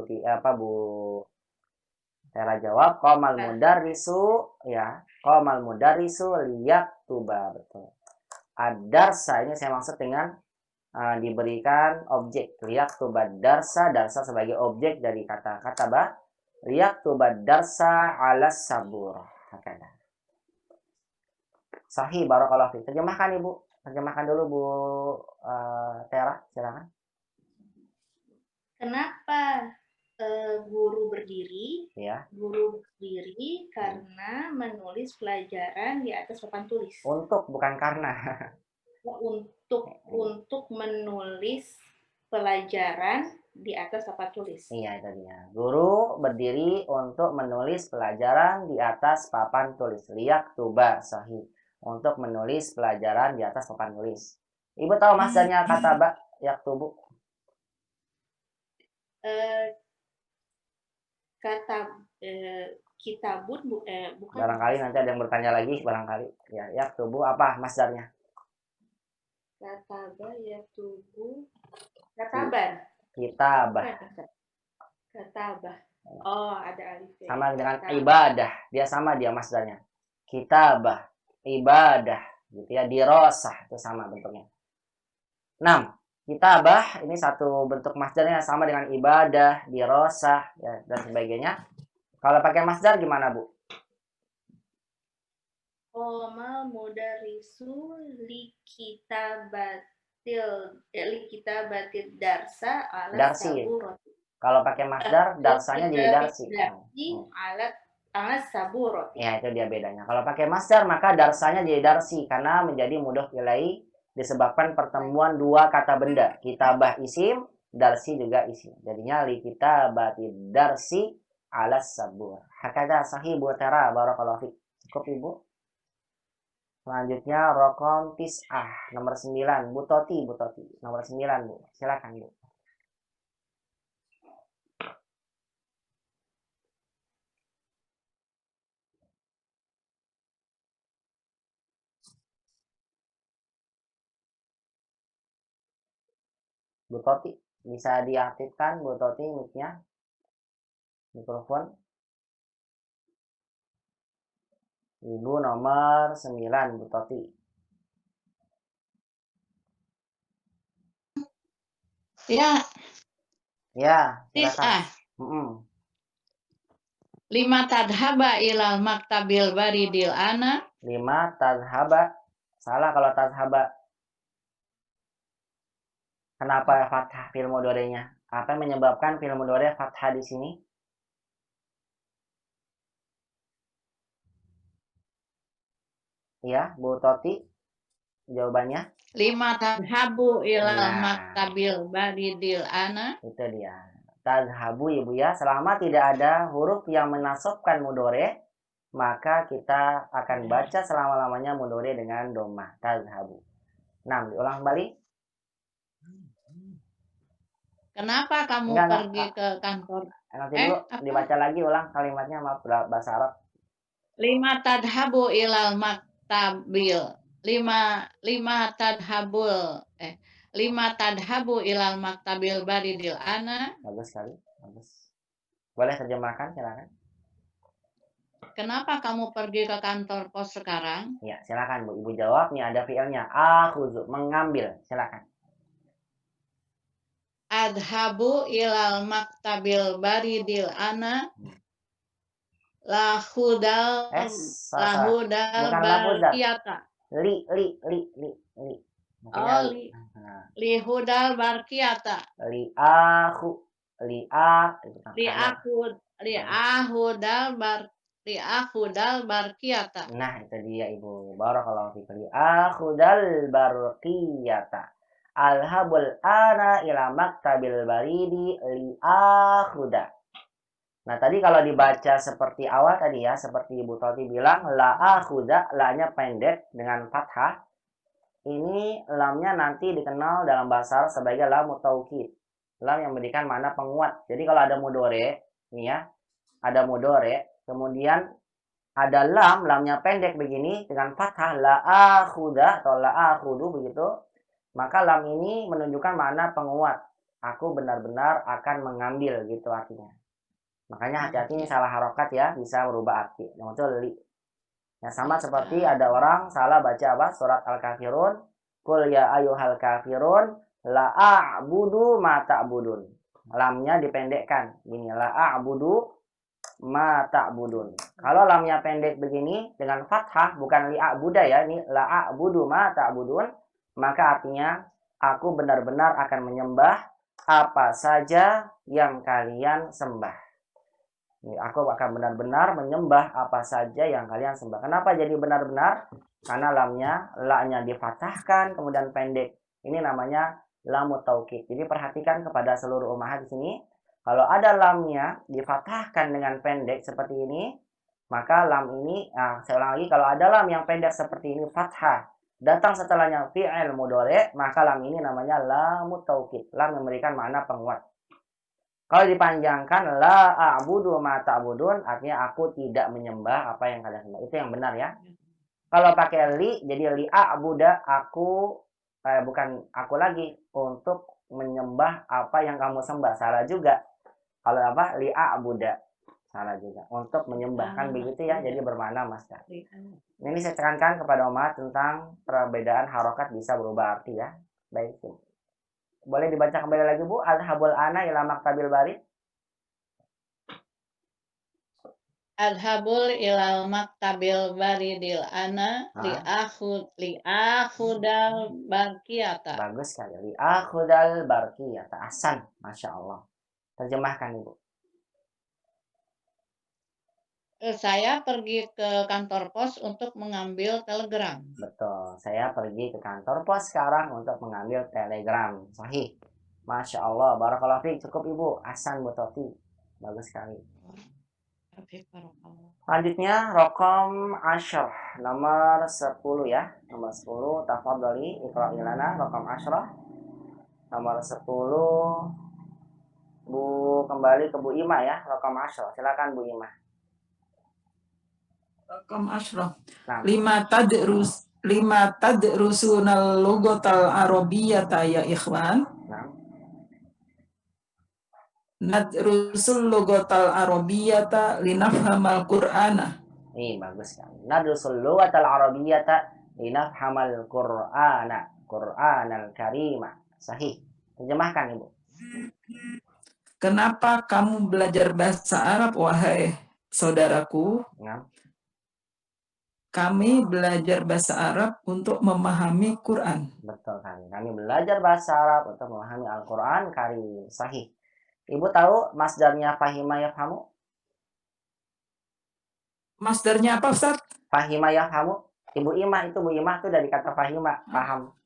Tera jawab. Qomal mudarisu ya. Qomal mudarisu liyaktuba. Betul. Ad-darsa ini saya maksud dengan diberikan objek. Liyaktuba darsa. Darsa sebagai objek dari kata kataba. Liyaktuba darsa 'alas sabur. Hakada. Sahih, barakallahu fiik. Terjemahkan Ibu. Terjemahkan dulu Bu Tera, silakan. Kenapa guru berdiri? Ya. Guru berdiri karena menulis pelajaran di atas papan tulis. Untuk, bukan karena. Untuk menulis pelajaran di atas papan tulis. Iya, itu dia. Guru berdiri untuk menulis pelajaran di atas papan tulis. Liyaktuba, sahih. Untuk menulis pelajaran di atas papan tulis. Ibu tahu masdarnya kataba yaktubu? Kitabun bukan. Barangkali nanti ada yang bertanya lagi, barangkali. Ya, yaktubu apa masdarnya? Kataba yaktubu. Kataban. Kitabah. Katabah. Oh, ada alif. Sama dengan ibadah. Dia sama dia masdarnya. Kitabah, ibadah, gitu ya. Dirosah itu sama bentuknya. 6. Kitabah ini satu bentuk masdarnya sama dengan ibadah, dirosah ya, dan sebagainya. Kalau pakai masdar gimana Bu? Qomal mudarisu likitabatil darsa ala Darsi. saburati. Kalau pakai masdar, darsanya jadi darsi. Ala saburati. Ya, itu dia bedanya. Kalau pakai masdar, maka darsanya jadi darsi. Karena menjadi mudhof ilaih disebabkan pertemuan dua kata benda. Kitabah isim, darsi juga isim. Jadinya likitabatil darsi ala sabur. Hakada sahih Bu Tera, barakallahu fiik. Cukup Ibu. Selanjutnya rokon tis'ah nomor 9 Bu Toti nomor 9 Bu, silakan Bu. Bu Toti bisa diaktifkan Bu Toti mic-nya, mikrofon. Ibu nomor 9 Bu Toti. Ya. Ya, Tis'ah. silakan. 5 tadhaba ilal maktabil baridil ana. 5 tadhaba. Salah kalau tadhaba. Kenapa fathah fi'il mudhari'nya? Apa yang menyebabkan fi'il mudhari' fathah di sini? Ya, Bu Toti, jawabannya? 5 tadhabu ilal maktabil baridil ana. Itu dia. Tadhabu Ibu ya. Selama tidak ada huruf yang menasabkan mudhari', maka kita akan baca selama-lamanya mudhari' dengan dhammah. Tadhabu. 6. Diulang kembali. Kenapa kamu pergi ke kantor? Nanti dulu dibaca lagi ulang kalimatnya, maaf bahasa Arab. 5 tadhabu ilal maktabil. 5 tadhabu ilal maktabil baridil ana. Bagus sekali, bagus. Boleh terjemahkan, silakan. Kenapa kamu pergi ke kantor pos sekarang? Ya, silakan Bu. Ibu jawab, nih ada fi'ilnya. Akhuzu, mengambil. Silakan. adhabu ilal maktabil baridil ana lahudal bukan lafuzat. barkiyata. Li. Makanya Oh, lihudal barkiyata. li Liahudal barkiyata. Nah, itu dia Ibu. Barakallahu fiik. Liahudal barqiyata. Alhabul ana ila maktabil baridi liahuda. Nah, tadi kalau dibaca seperti awal tadi ya, seperti Ibu Toti bilang, la'ahuda, la-nya pendek dengan fathah. Ini lamnya nanti dikenal dalam bahasa Arab sebagai lam taukid. Lam yang memberikan makna penguat. Jadi kalau ada mudore, nih ya, ada mudore, kemudian ada lamnya pendek begini dengan fathah la'akhuda atau la'akhudu begitu, maka lam ini menunjukkan makna penguat. Aku benar-benar akan mengambil gitu artinya. Makanya hati-hati ini salah harokat ya, bisa merubah arti. Yang itu li. Yang sama seperti ada orang salah baca apa? Surat Al-Kafirun. Qul ya ayyuhal kafirun la'a'budu ma ta'budun. Lamnya dipendekkan. Gini, la'a'budu ma ta'budun. Kalau lamnya pendek begini dengan fathah, bukan li'a'buda ya, ini la'a'budu ma ta'budun, maka artinya aku benar-benar akan menyembah apa saja yang kalian sembah. Aku akan benar-benar menyembah apa saja yang kalian sembah. Kenapa jadi benar-benar? Karena la-nya difathahkan kemudian pendek. Ini namanya lamut taukid. Jadi perhatikan kepada seluruh ummahat di sini. Kalau ada lamnya difathahkan dengan pendek seperti ini, maka lam ini, saya ulang lagi, kalau ada lam yang pendek seperti ini fathah, datang setelahnya fi'il mudhari', maka lam ini namanya lamut taukid. Lam yang memberikan makna penguat. Kalau dipanjangkan la a'budu ma ta'budun, artinya aku tidak menyembah apa yang kalian sembah. Itu yang benar ya. Kalau pakai li, jadi li a'buda, aku bukan aku lagi untuk menyembah apa yang kamu sembah. Salah juga. Kalau apa? Li a'buda. Salah juga. Untuk menyembah kan begitu ya. Jadi bermakna masdar. Ini saya tekankan kepada umat tentang perbedaan harokat bisa berubah arti ya. Baik. Boleh dibaca kembali lagi Bu, adhabul ana ila maktabil barid. Adhabul ilal maktabil baridil ana li'akhudal barkiyata. Bagus sekali. Li'akhudal barkiyata. Ahsan, Masya Allah. Terjemahkan Ibu. Saya pergi ke kantor pos untuk mengambil telegram. Betul. Saya pergi ke kantor pos sekarang untuk mengambil telegram. Sahih. Masya Allah. Barakallahu fiik. Cukup Ibu. Ahsan Bu Toti. Bagus sekali. Selanjutnya Rokom Ashrah. Nomor 10 ya. Nomor 10. Tafadhali. Iqra'i lana. Rokom Ashrah. Nomor 10. Bu kembali ke Bu Ima ya. Rokom Ashrah. Silakan Bu Ima. Rokom Ashrah. Lima tadrusunal lugatal arabiyyata ya ikhwan. Nadrusul lugatal arabiyyata linafhamal qur'ana. Bagus kan. Nadrusul lugatal arabiyyata linafhamal qur'ana. Qur'anal karima. Sahih. Terjemahkan Ibu. Kenapa kamu belajar bahasa Arab wahai saudaraku? Kami belajar bahasa Arab untuk memahami Quran. Betul kan. Kami belajar bahasa Arab untuk memahami Al-Quran Karim. Sahih. Ibu tahu masdarnya fahima yafhamu? Masdarnya apa Ustaz? Fahima yafhamu. Ibu Ima itu, Bu Ima itu dari kata fahima, paham.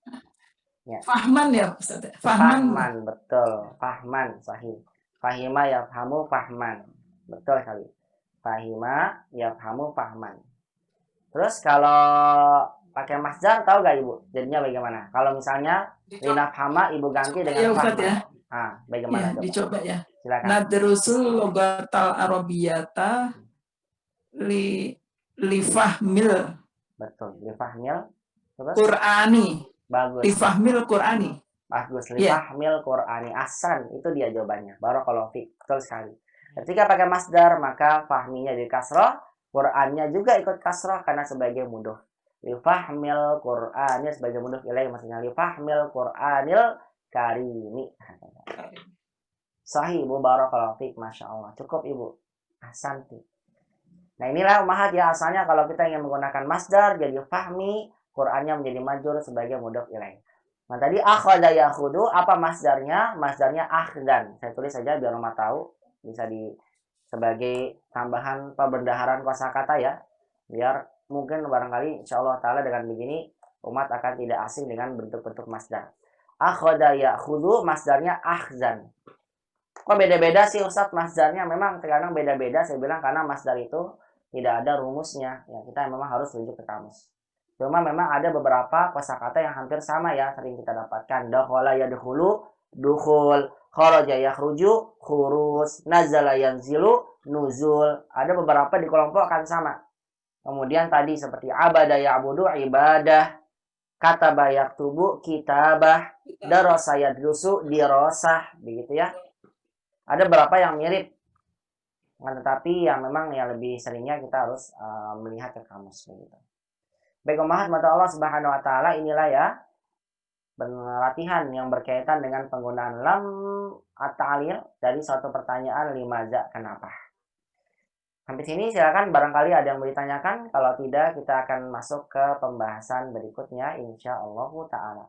Ya. Fahman ya Ustaz? Fahman, betul. Fahman, sahih. Fahima yafhamu fahman. Betul sekali. Fahima yafhamu fahman. Terus kalau pakai masdar tahu gak Ibu? Jadinya bagaimana? Kalau misalnya linafhama Ibu ganti dengan fahma. Ya. Bagaimana? Ya, dicoba ya. Silakan. Nadrusul lugatal arabiyyata lifahmil. Betul, lifahmil. Terus? Qur'ani. Bagus. Lifahmil Qur'ani. Bagus, lifahmil Qur'ani. Ahsan, itu dia jawabannya. Barakallahu fiik. Betul sekali. Ketika pakai masdar maka fahminya di kasrah. Qur'annya juga ikut kasrah karena sebagai mudhof. Lifahmil Qur'annya sebagai mudhof ilaih, maksudnya lifahmil Qur'anil karimi. Sahih Ibu, barakallahu fiik, Masya Allah. Cukup Ibu. Ahsanti. Nah inilah ummahat ya, asalnya kalau kita ingin menggunakan masdar jadi fahmi, Qur'annya menjadi majrur sebagai mudhof ilaih. Nah tadi akhadha yakhudu, apa masdarnya? Masdarnya akhdan. Saya tulis saja biar umat tahu, bisa di sebagai tambahan pembendaharaan kosakata ya. Biar mungkin barangkali insyaallah taala dengan begini umat akan tidak asing dengan bentuk-bentuk masdar. Akhadha yakhudu, masdarnya akhzan. Kok beda-beda sih Ustadz masdarnya? Memang terkadang beda-beda, saya bilang karena masdar itu tidak ada rumusnya. Ya, kita memang harus rujuk ke kamus. Cuma memang ada beberapa kosakata yang hampir sama ya, sering kita dapatkan. Dakhala yadkhulu, dukhul, kharaja yakhruju, khurus, nazala yanzilu, nuzul. Ada beberapa dikelompokkan sama. Kemudian tadi seperti abada ya'budu, ibadah, kataba yaktubu, kitabah, darasa yadrusu, dirasah, begitu ya. Ada beberapa yang mirip. Nah, tetapi yang memang yang lebih seringnya kita harus melihat ke kamus begitu. Baik ummahat mata Allah Subhanahu wa taala, inilah ya latihan yang berkaitan dengan penggunaan lam at-ta'lil dari suatu pertanyaan limaza, kenapa. Sampai sini silakan barangkali ada yang mau ditanyakan, kalau tidak kita akan masuk ke pembahasan berikutnya insyaallah taala.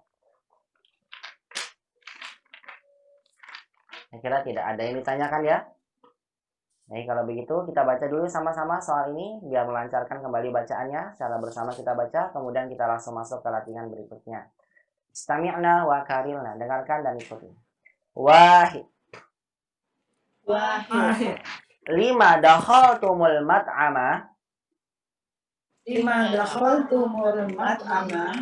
Saya kira tidak ada yang ditanyakan ya. Baik, kalau begitu kita baca dulu sama-sama soal ini biar melancarkan kembali bacaannya. Secara bersama kita baca, kemudian kita langsung masuk ke latihan berikutnya. Istami'na wa karilna, dengarkan dan ikuti. Wahid. Wahid. Lima dakhaltumul mat'ama. Lima dakhaltumul mat'ama.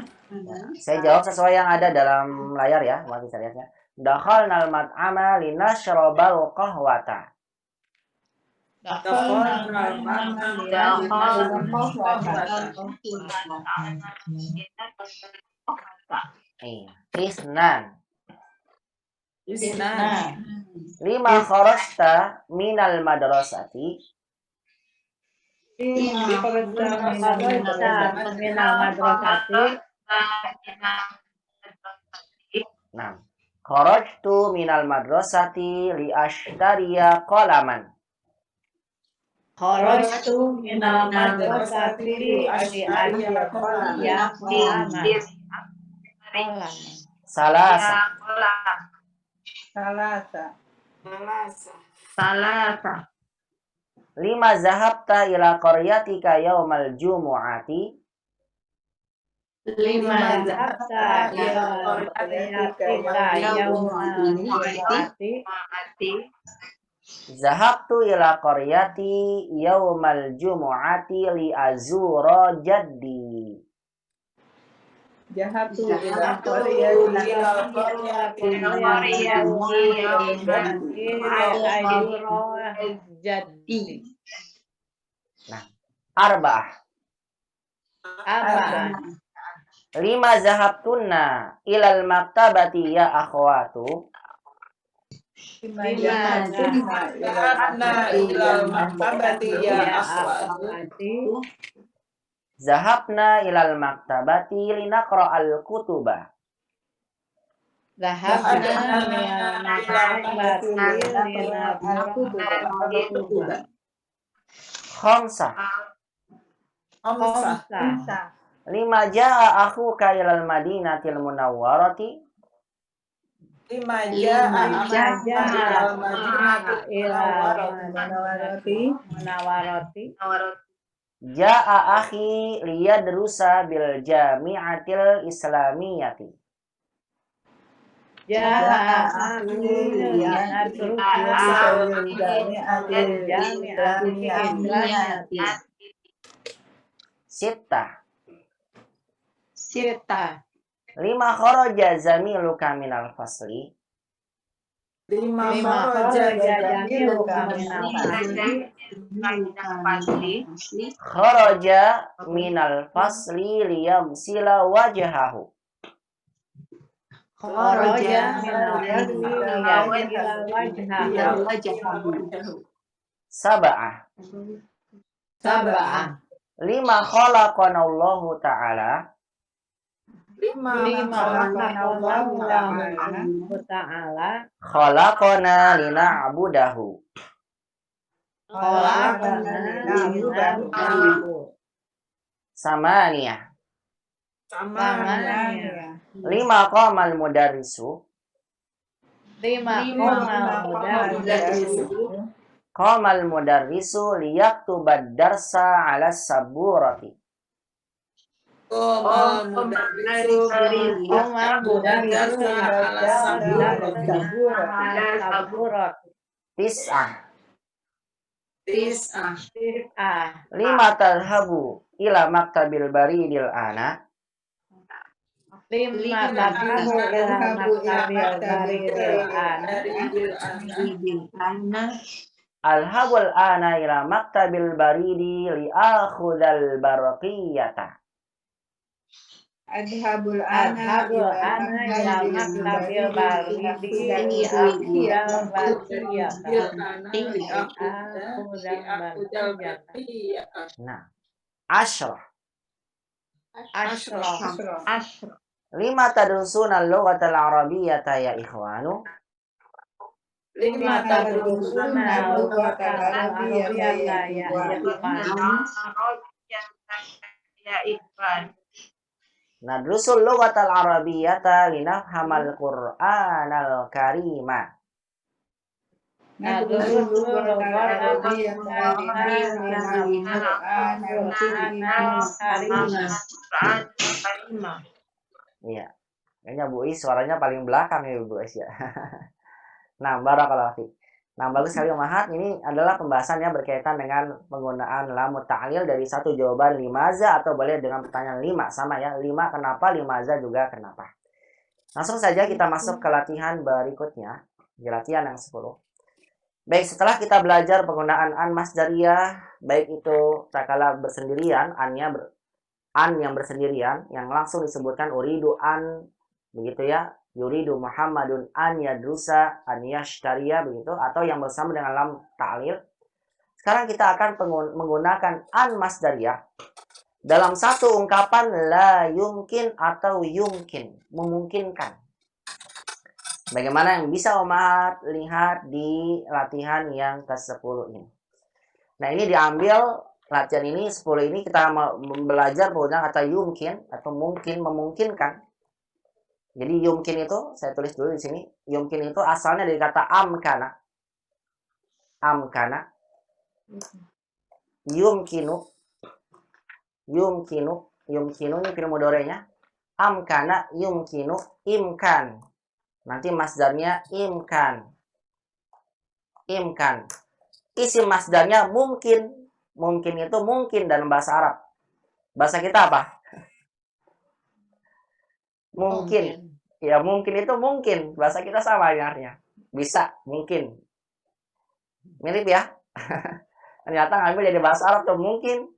Saya jawab sesuai yang ada dalam layar ya, masih saya lihatnya. Dakhalnal mat'ama linashrabal qahwata. Isnan. Lima kharajta minal madrasati. Nah, kharajtu minal madrasati li ashtariya qalaman. Kharajtu minal madrasati li ashtariya qalaman. Salasa. Lima zahabta ila qaryatika yaumal jumu'ati. Lima zahabta ila qaryatika yaumal jumu'ati. Zahabtu ila qaryati yaumal jumu'ati li azura jaddi. Zahabtu ila qaryati Nah, arba'ah. Lima zahabtunna ilal maktabati ya akhwatu. Zahabna ilal maktabati linaqra'al kutuba. Khamsah. Lima ja'a akhuka ilal madinatil munawwarati. Lima ja'a Ja'a akhi liyadrusa bil jami'atil islamiyati. Sittah. Lima kharaja zamiluka minal fasli. Lima kharaja Kharaja minal fasli liyaghsila wajhahu. Sab'ah. Lima khalaqanallahu ta'ala. Lima khalaqallahu ta'ala Khalaqana lina'budahu. khalaqana lina'budahu. Samaniyah. Samaniyah. Lima qamal mudarrisu. Lima mudarrisu. Qamal mudarrisu liyaktubad darsa ala saburati. Tis'ah. Lima tadhabu ila maktabil baridil ana. Lima tadhabu ila maktabil baridil ana. Alhabul ana ila maktabil baridi li'akhudhal barqiyata. Adhabul ana ila maktabil baridi li'akhudhal barqiyata. Nah, ashrah. Ashrah. Lima tadrusuna al-lughatal arabiyyata ya ikhwanu. Lima tadrusuna al-lughatal arabiyyata ya ikhwan. Nadrusul lughatal arabiyyata linafhamal qur'anal karima. Nadrusul lughatal arabiyyata linafhamal qur'anal karima. Iya. Kayaknya Bu Is suaranya paling belakang ya Bu Is ya. Nah, barakallahu fiik. Nah, bagus sekali Umahat. Ini adalah pembahasannya berkaitan dengan penggunaan lamut ta'lil dari satu jawaban limaza atau boleh dengan pertanyaan 5 sama ya. 5 kenapa, limaza juga kenapa. Langsung saja kita masuk ke latihan berikutnya, di latihan yang 10. Baik, setelah kita belajar penggunaan an masdariyah, baik itu takala bersendirian, an yang bersendirian, yang langsung disebutkan uridu an, begitu ya, yuridu Muhammadun an yadrusa an yashtariya, begitu, atau yang bersama dengan lam ta'lil. Sekarang kita akan menggunakan an masdariyah dalam satu ungkapan la yumkin atau yumkin, memungkinkan. Bagaimana yang bisa Umat lihat di latihan yang ke-10 ini. Nah, ini diambil latihan ini 10 ini kita belajar penggunaan kata yumkin atau mungkin, memungkinkan. Jadi yumkin itu saya tulis dulu di sini. Yumkin itu asalnya dari kata amkana. Amkana. Yumkinu. Yumkinu ini fi'il mudhari'nya. Amkana yumkinu imkan. Nanti masdarnya imkan. Imkan. Isim masdarnya mungkin. Mungkin itu mungkin dalam bahasa Arab. Bahasa kita apa? Mungkin. Ya, mungkin itu mungkin. Bahasa kita sama artinya. Bisa, mungkin. Mirip ya? Ternyata ngambil dari bahasa Arab tuh mungkin.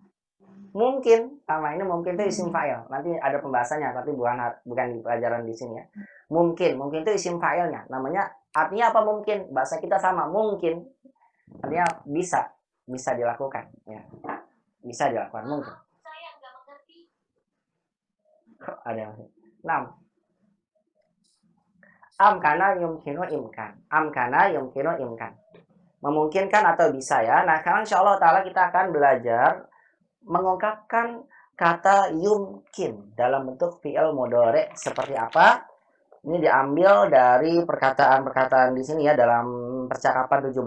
Mungkin. Sama ini mungkin itu isim fa'il. Nanti ada pembahasannya, tapi bukan di pelajaran di sini ya. Mungkin. Mungkin itu isim fa'ilnya. Namanya, artinya apa mungkin? Bahasa kita sama, mungkin. Artinya bisa. Bisa dilakukan. Ya. Bisa dilakukan, mungkin. Ada yang 6. Amkana yumkinu imkan. Amkana yumkinu imkan. Memungkinkan atau bisa ya. Nah, sekarang insyaallah ta'ala kita akan belajar mengungkapkan kata yumkin dalam bentuk fi'il mudhari' seperti apa. Ini diambil dari perkataan-perkataan di sini ya dalam percakapan 17.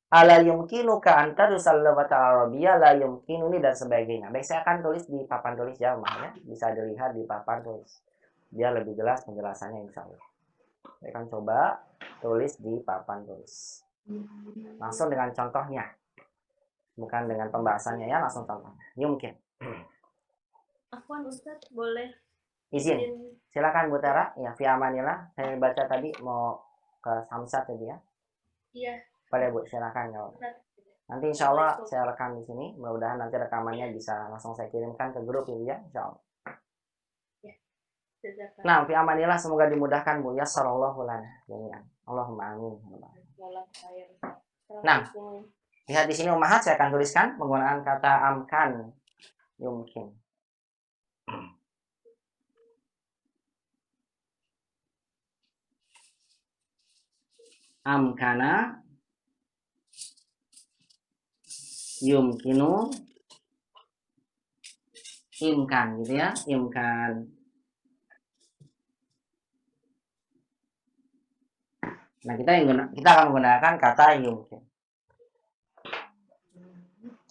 Ala yumkinuka anta tusal lughatal arabiyyah la yumkinuni dan sebagainya. Baik, saya akan tulis di papan tulis ya, Umat ya. Bisa dilihat di papan tulis. Biar lebih jelas penjelasannya insyaallah. Saya akan coba tulis di papan tulis. Langsung dengan contohnya. Bukan dengan pembahasannya ya, langsung contohnya. Yumkin. Afwan Ustadz, boleh Izin. Silakan Bu Tera. Ya, fi amanillah. Saya baca tadi mau ke Samsat tadi ya. Iya. Boleh Bu, silakan ya. Nanti insya Allah saya rekam di sini. Mudah-mudahan nanti rekamannya bisa langsung saya kirimkan ke grup ini ya, insya Allah. Nah, fi amanillah, semoga dimudahkan Bu ya. Sallallahu lana jami'an. Allahumma amin. Nah, lihat di sini Ummahat, saya akan tuliskan penggunaan kata amkan yumkin. amkana, yumkinu, imkan gitu ya, imkan. Nah, kita akan menggunakan kata yumkin.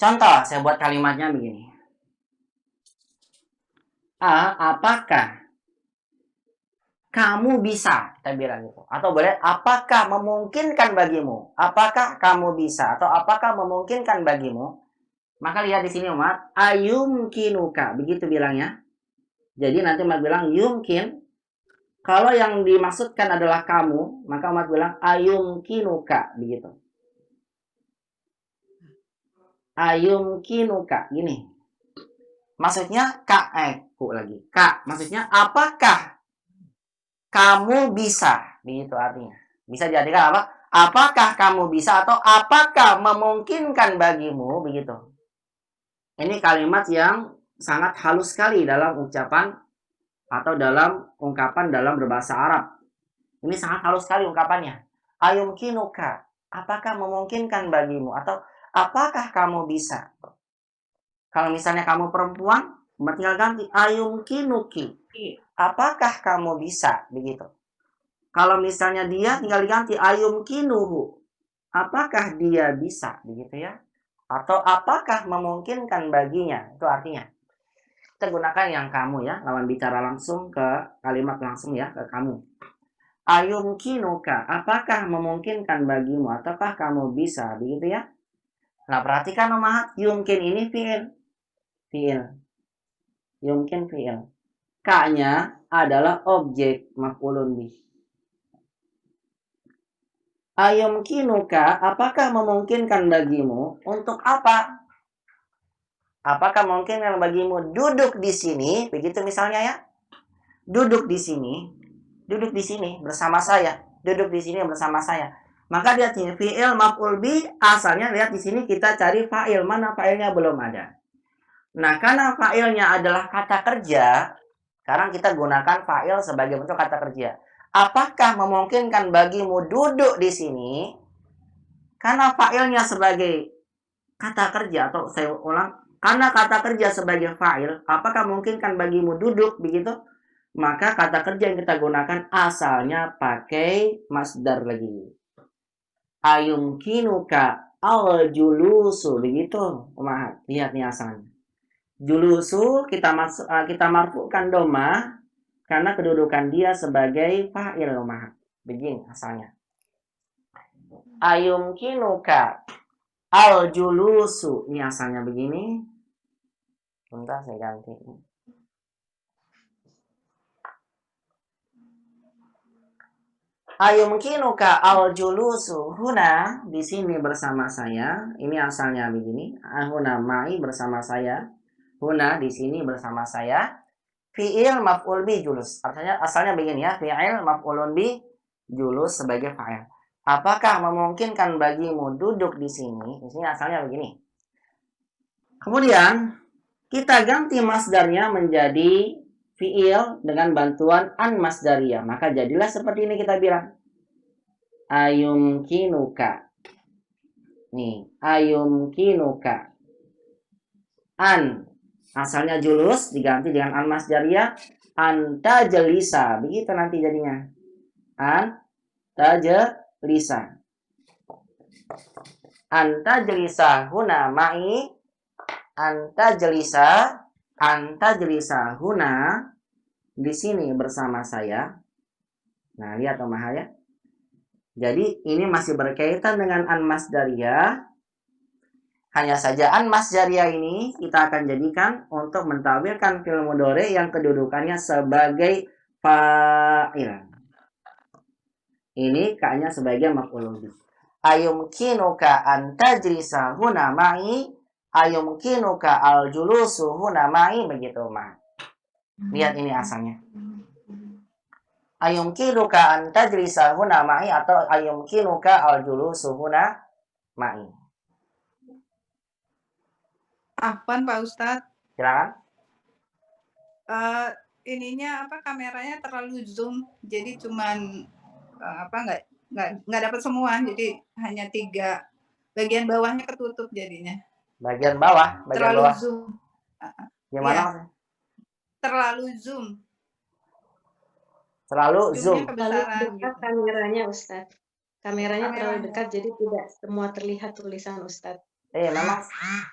Contoh, saya buat kalimatnya begini. Apakah kamu bisa? Kita bilang gitu. Atau boleh, apakah memungkinkan bagimu? Apakah kamu bisa? Atau apakah memungkinkan bagimu? Maka lihat di sini umat, ayumkinuka, begitu bilangnya. Jadi nanti umat bilang yumkin. Kalau yang dimaksudkan adalah kamu, maka umat bilang ayumkinuka, begitu. Ayumkinuka, gini. Maksudnya lagi. Maksudnya apakah kamu bisa? Begitu artinya. Bisa dijadikan apa? Apakah kamu bisa atau apakah memungkinkan bagimu? Begitu. Ini kalimat yang sangat halus sekali dalam ucapan atau dalam ungkapan dalam berbahasa Arab. Ini sangat halus sekali ungkapannya. Ayumkinuka. Apakah memungkinkan bagimu? Atau apakah kamu bisa? Kalau misalnya kamu perempuan, tinggal ganti ayumkinuki. Apakah kamu bisa? Begitu. Kalau misalnya dia, tinggal diganti ayumkinuhu. Apakah dia bisa? Begitu ya. Atau apakah memungkinkan baginya? Itu artinya. Kita gunakan yang kamu ya. Lawan bicara langsung ke kalimat langsung ya. Ke kamu. Ayumkinuka. Apakah memungkinkan bagimu? Ataukah kamu bisa? Begitu ya. Nah, perhatikan umat. Yumkin ini fi'il. Yumkin fi'il. K-nya adalah objek maf'ulun bih. Ayumkinuka, apakah memungkinkan bagimu? Untuk apa? Apakah memungkinkan bagimu duduk di sini? Begitu misalnya ya. Duduk di sini bersama saya. Duduk di sini bersama saya. Maka lihat nih, fi'il maf'ul bih asalnya lihat di sini kita cari fa'il. Mana fa'ilnya belum ada. Nah, karena fa'ilnya adalah kata kerja, sekarang kita gunakan fa'il sebagai bentuk kata kerja. Apakah memungkinkan bagimu duduk di sini? Karena fa'ilnya sebagai kata kerja, atau saya ulang, karena kata kerja sebagai fa'il, apakah memungkinkan bagimu duduk, begitu? Maka kata kerja yang kita gunakan asalnya pakai masdar lagi. Ayumkinuka al-julusu, begitu. Lihat nih asalnya. Julusu kita marfu'kan domah karena kedudukan dia sebagai fa'il domah. Begini asalnya. Ayumkinuka al-julusu. Ini asalnya begini. Bentar saya ganti. Ayumkinuka al-julusu huna, di sini bersama saya. Ini asalnya begini. Huna ma'i bersama saya. Huna di sini bersama saya. Fi'il maf'ul bi julus. Artinya asalnya begini ya. Fi'il maf'ulun bi julus sebagai fa'il. Apakah memungkinkan bagimu duduk di sini? Di sini asalnya begini. Kemudian kita ganti masdarnya menjadi fi'il dengan bantuan an masdariyah. Maka jadilah seperti ini kita bilang. Ayumkinuka. Nih, ayumkinuka. An asalnya julus diganti dengan an masdariyah, anta jelisa. Begitu nanti jadinya. Anta jelisa. Anta jelisa huna ma'i. Anta jelisa huna di sini bersama saya. Nah, lihat Omah ya. Jadi ini masih berkaitan dengan an masdariyah. Hanya saja an masdariyah ini kita akan jadikan untuk mentawilkan fi'il mudhari yang kedudukannya sebagai fa'il. Ini K-nya sebagai maf'ulun bih. Ayumkinuka an tajlisa huna ma'i. Ayumkinuka al-julusu huna ma'i. Begitu, Ma. Lihat ini asalnya. Ayumkinuka an tajlisa huna ma'i atau ayumkinuka al-julusu huna ma'i. Afwan Pak Ustadz. Silakan. Ininya kameranya terlalu zoom, jadi cuman nggak dapat semua, jadi hanya 3. Bagian bawahnya ketutup jadinya. Bagian bawah, bagian Terlalu bawah. zoom. Gimana Iya, maksudnya? terlalu zoom. Selalu Zoomnya zoom. Terlalu kebesaran dekat gitu. kameranya, Ustadz. Kameranya terlalu Kameranya. dekat, jadi tidak semua terlihat tulisan Ustadz. Iya,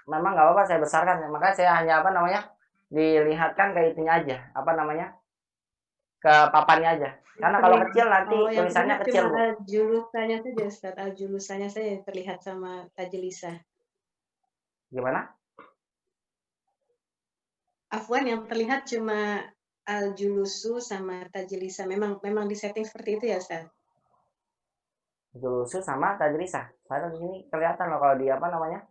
memang nggak apa-apa saya besarkan. Makanya saya hanya apa namanya, dilihatkan ke itunya aja, apa namanya, ke papannya aja. Karena kalau kecil nanti yang tulisannya terlihat kecil, cuma Bu. al-julusannya saja, Ustadz. Al-julusannya saja yang terlihat sama tajlisah. Gimana? Afwan, yang terlihat cuma al-julusu sama tajlisah. Memang disetting seperti itu ya, Ustadz? Julusu sama tadrisah. Padahal di sini kelihatan loh kalau di apa namanya.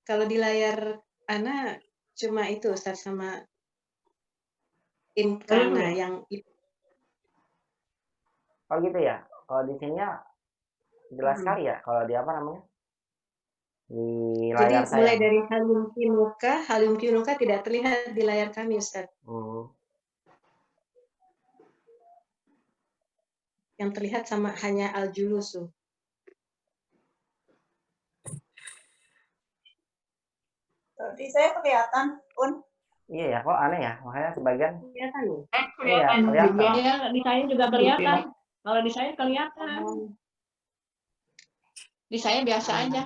Kalau di layar Ana cuma itu, Ustadz, sama imkana yang Oh gitu ya. Kalau di sininya jelas sekali ya. Kalau di apa namanya, di jadi layar saya. mulai dari halim kinuka tidak terlihat di layar kami, Ustadz. Yang terlihat sama hanya al-julusu. Di saya kelihatan, Un. Iya ya, kok aneh ya. Makanya sebagian. Kelihatan ya? Kelihatan Iya, kelihatan. juga. Iya, di saya juga kelihatan. Kalau di saya kelihatan. Di saya biasa aja.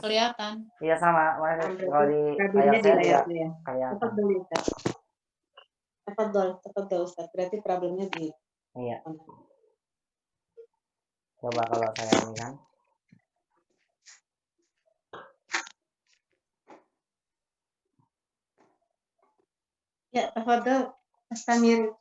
Kelihatan. Iya sama. Makanya kalau di layar saya juga kelihatan. Tafadhol, Ustaz. Berarti problemnya di. Iya. Coba kalau saya ini kan. Ya, tafadhol. Astamir.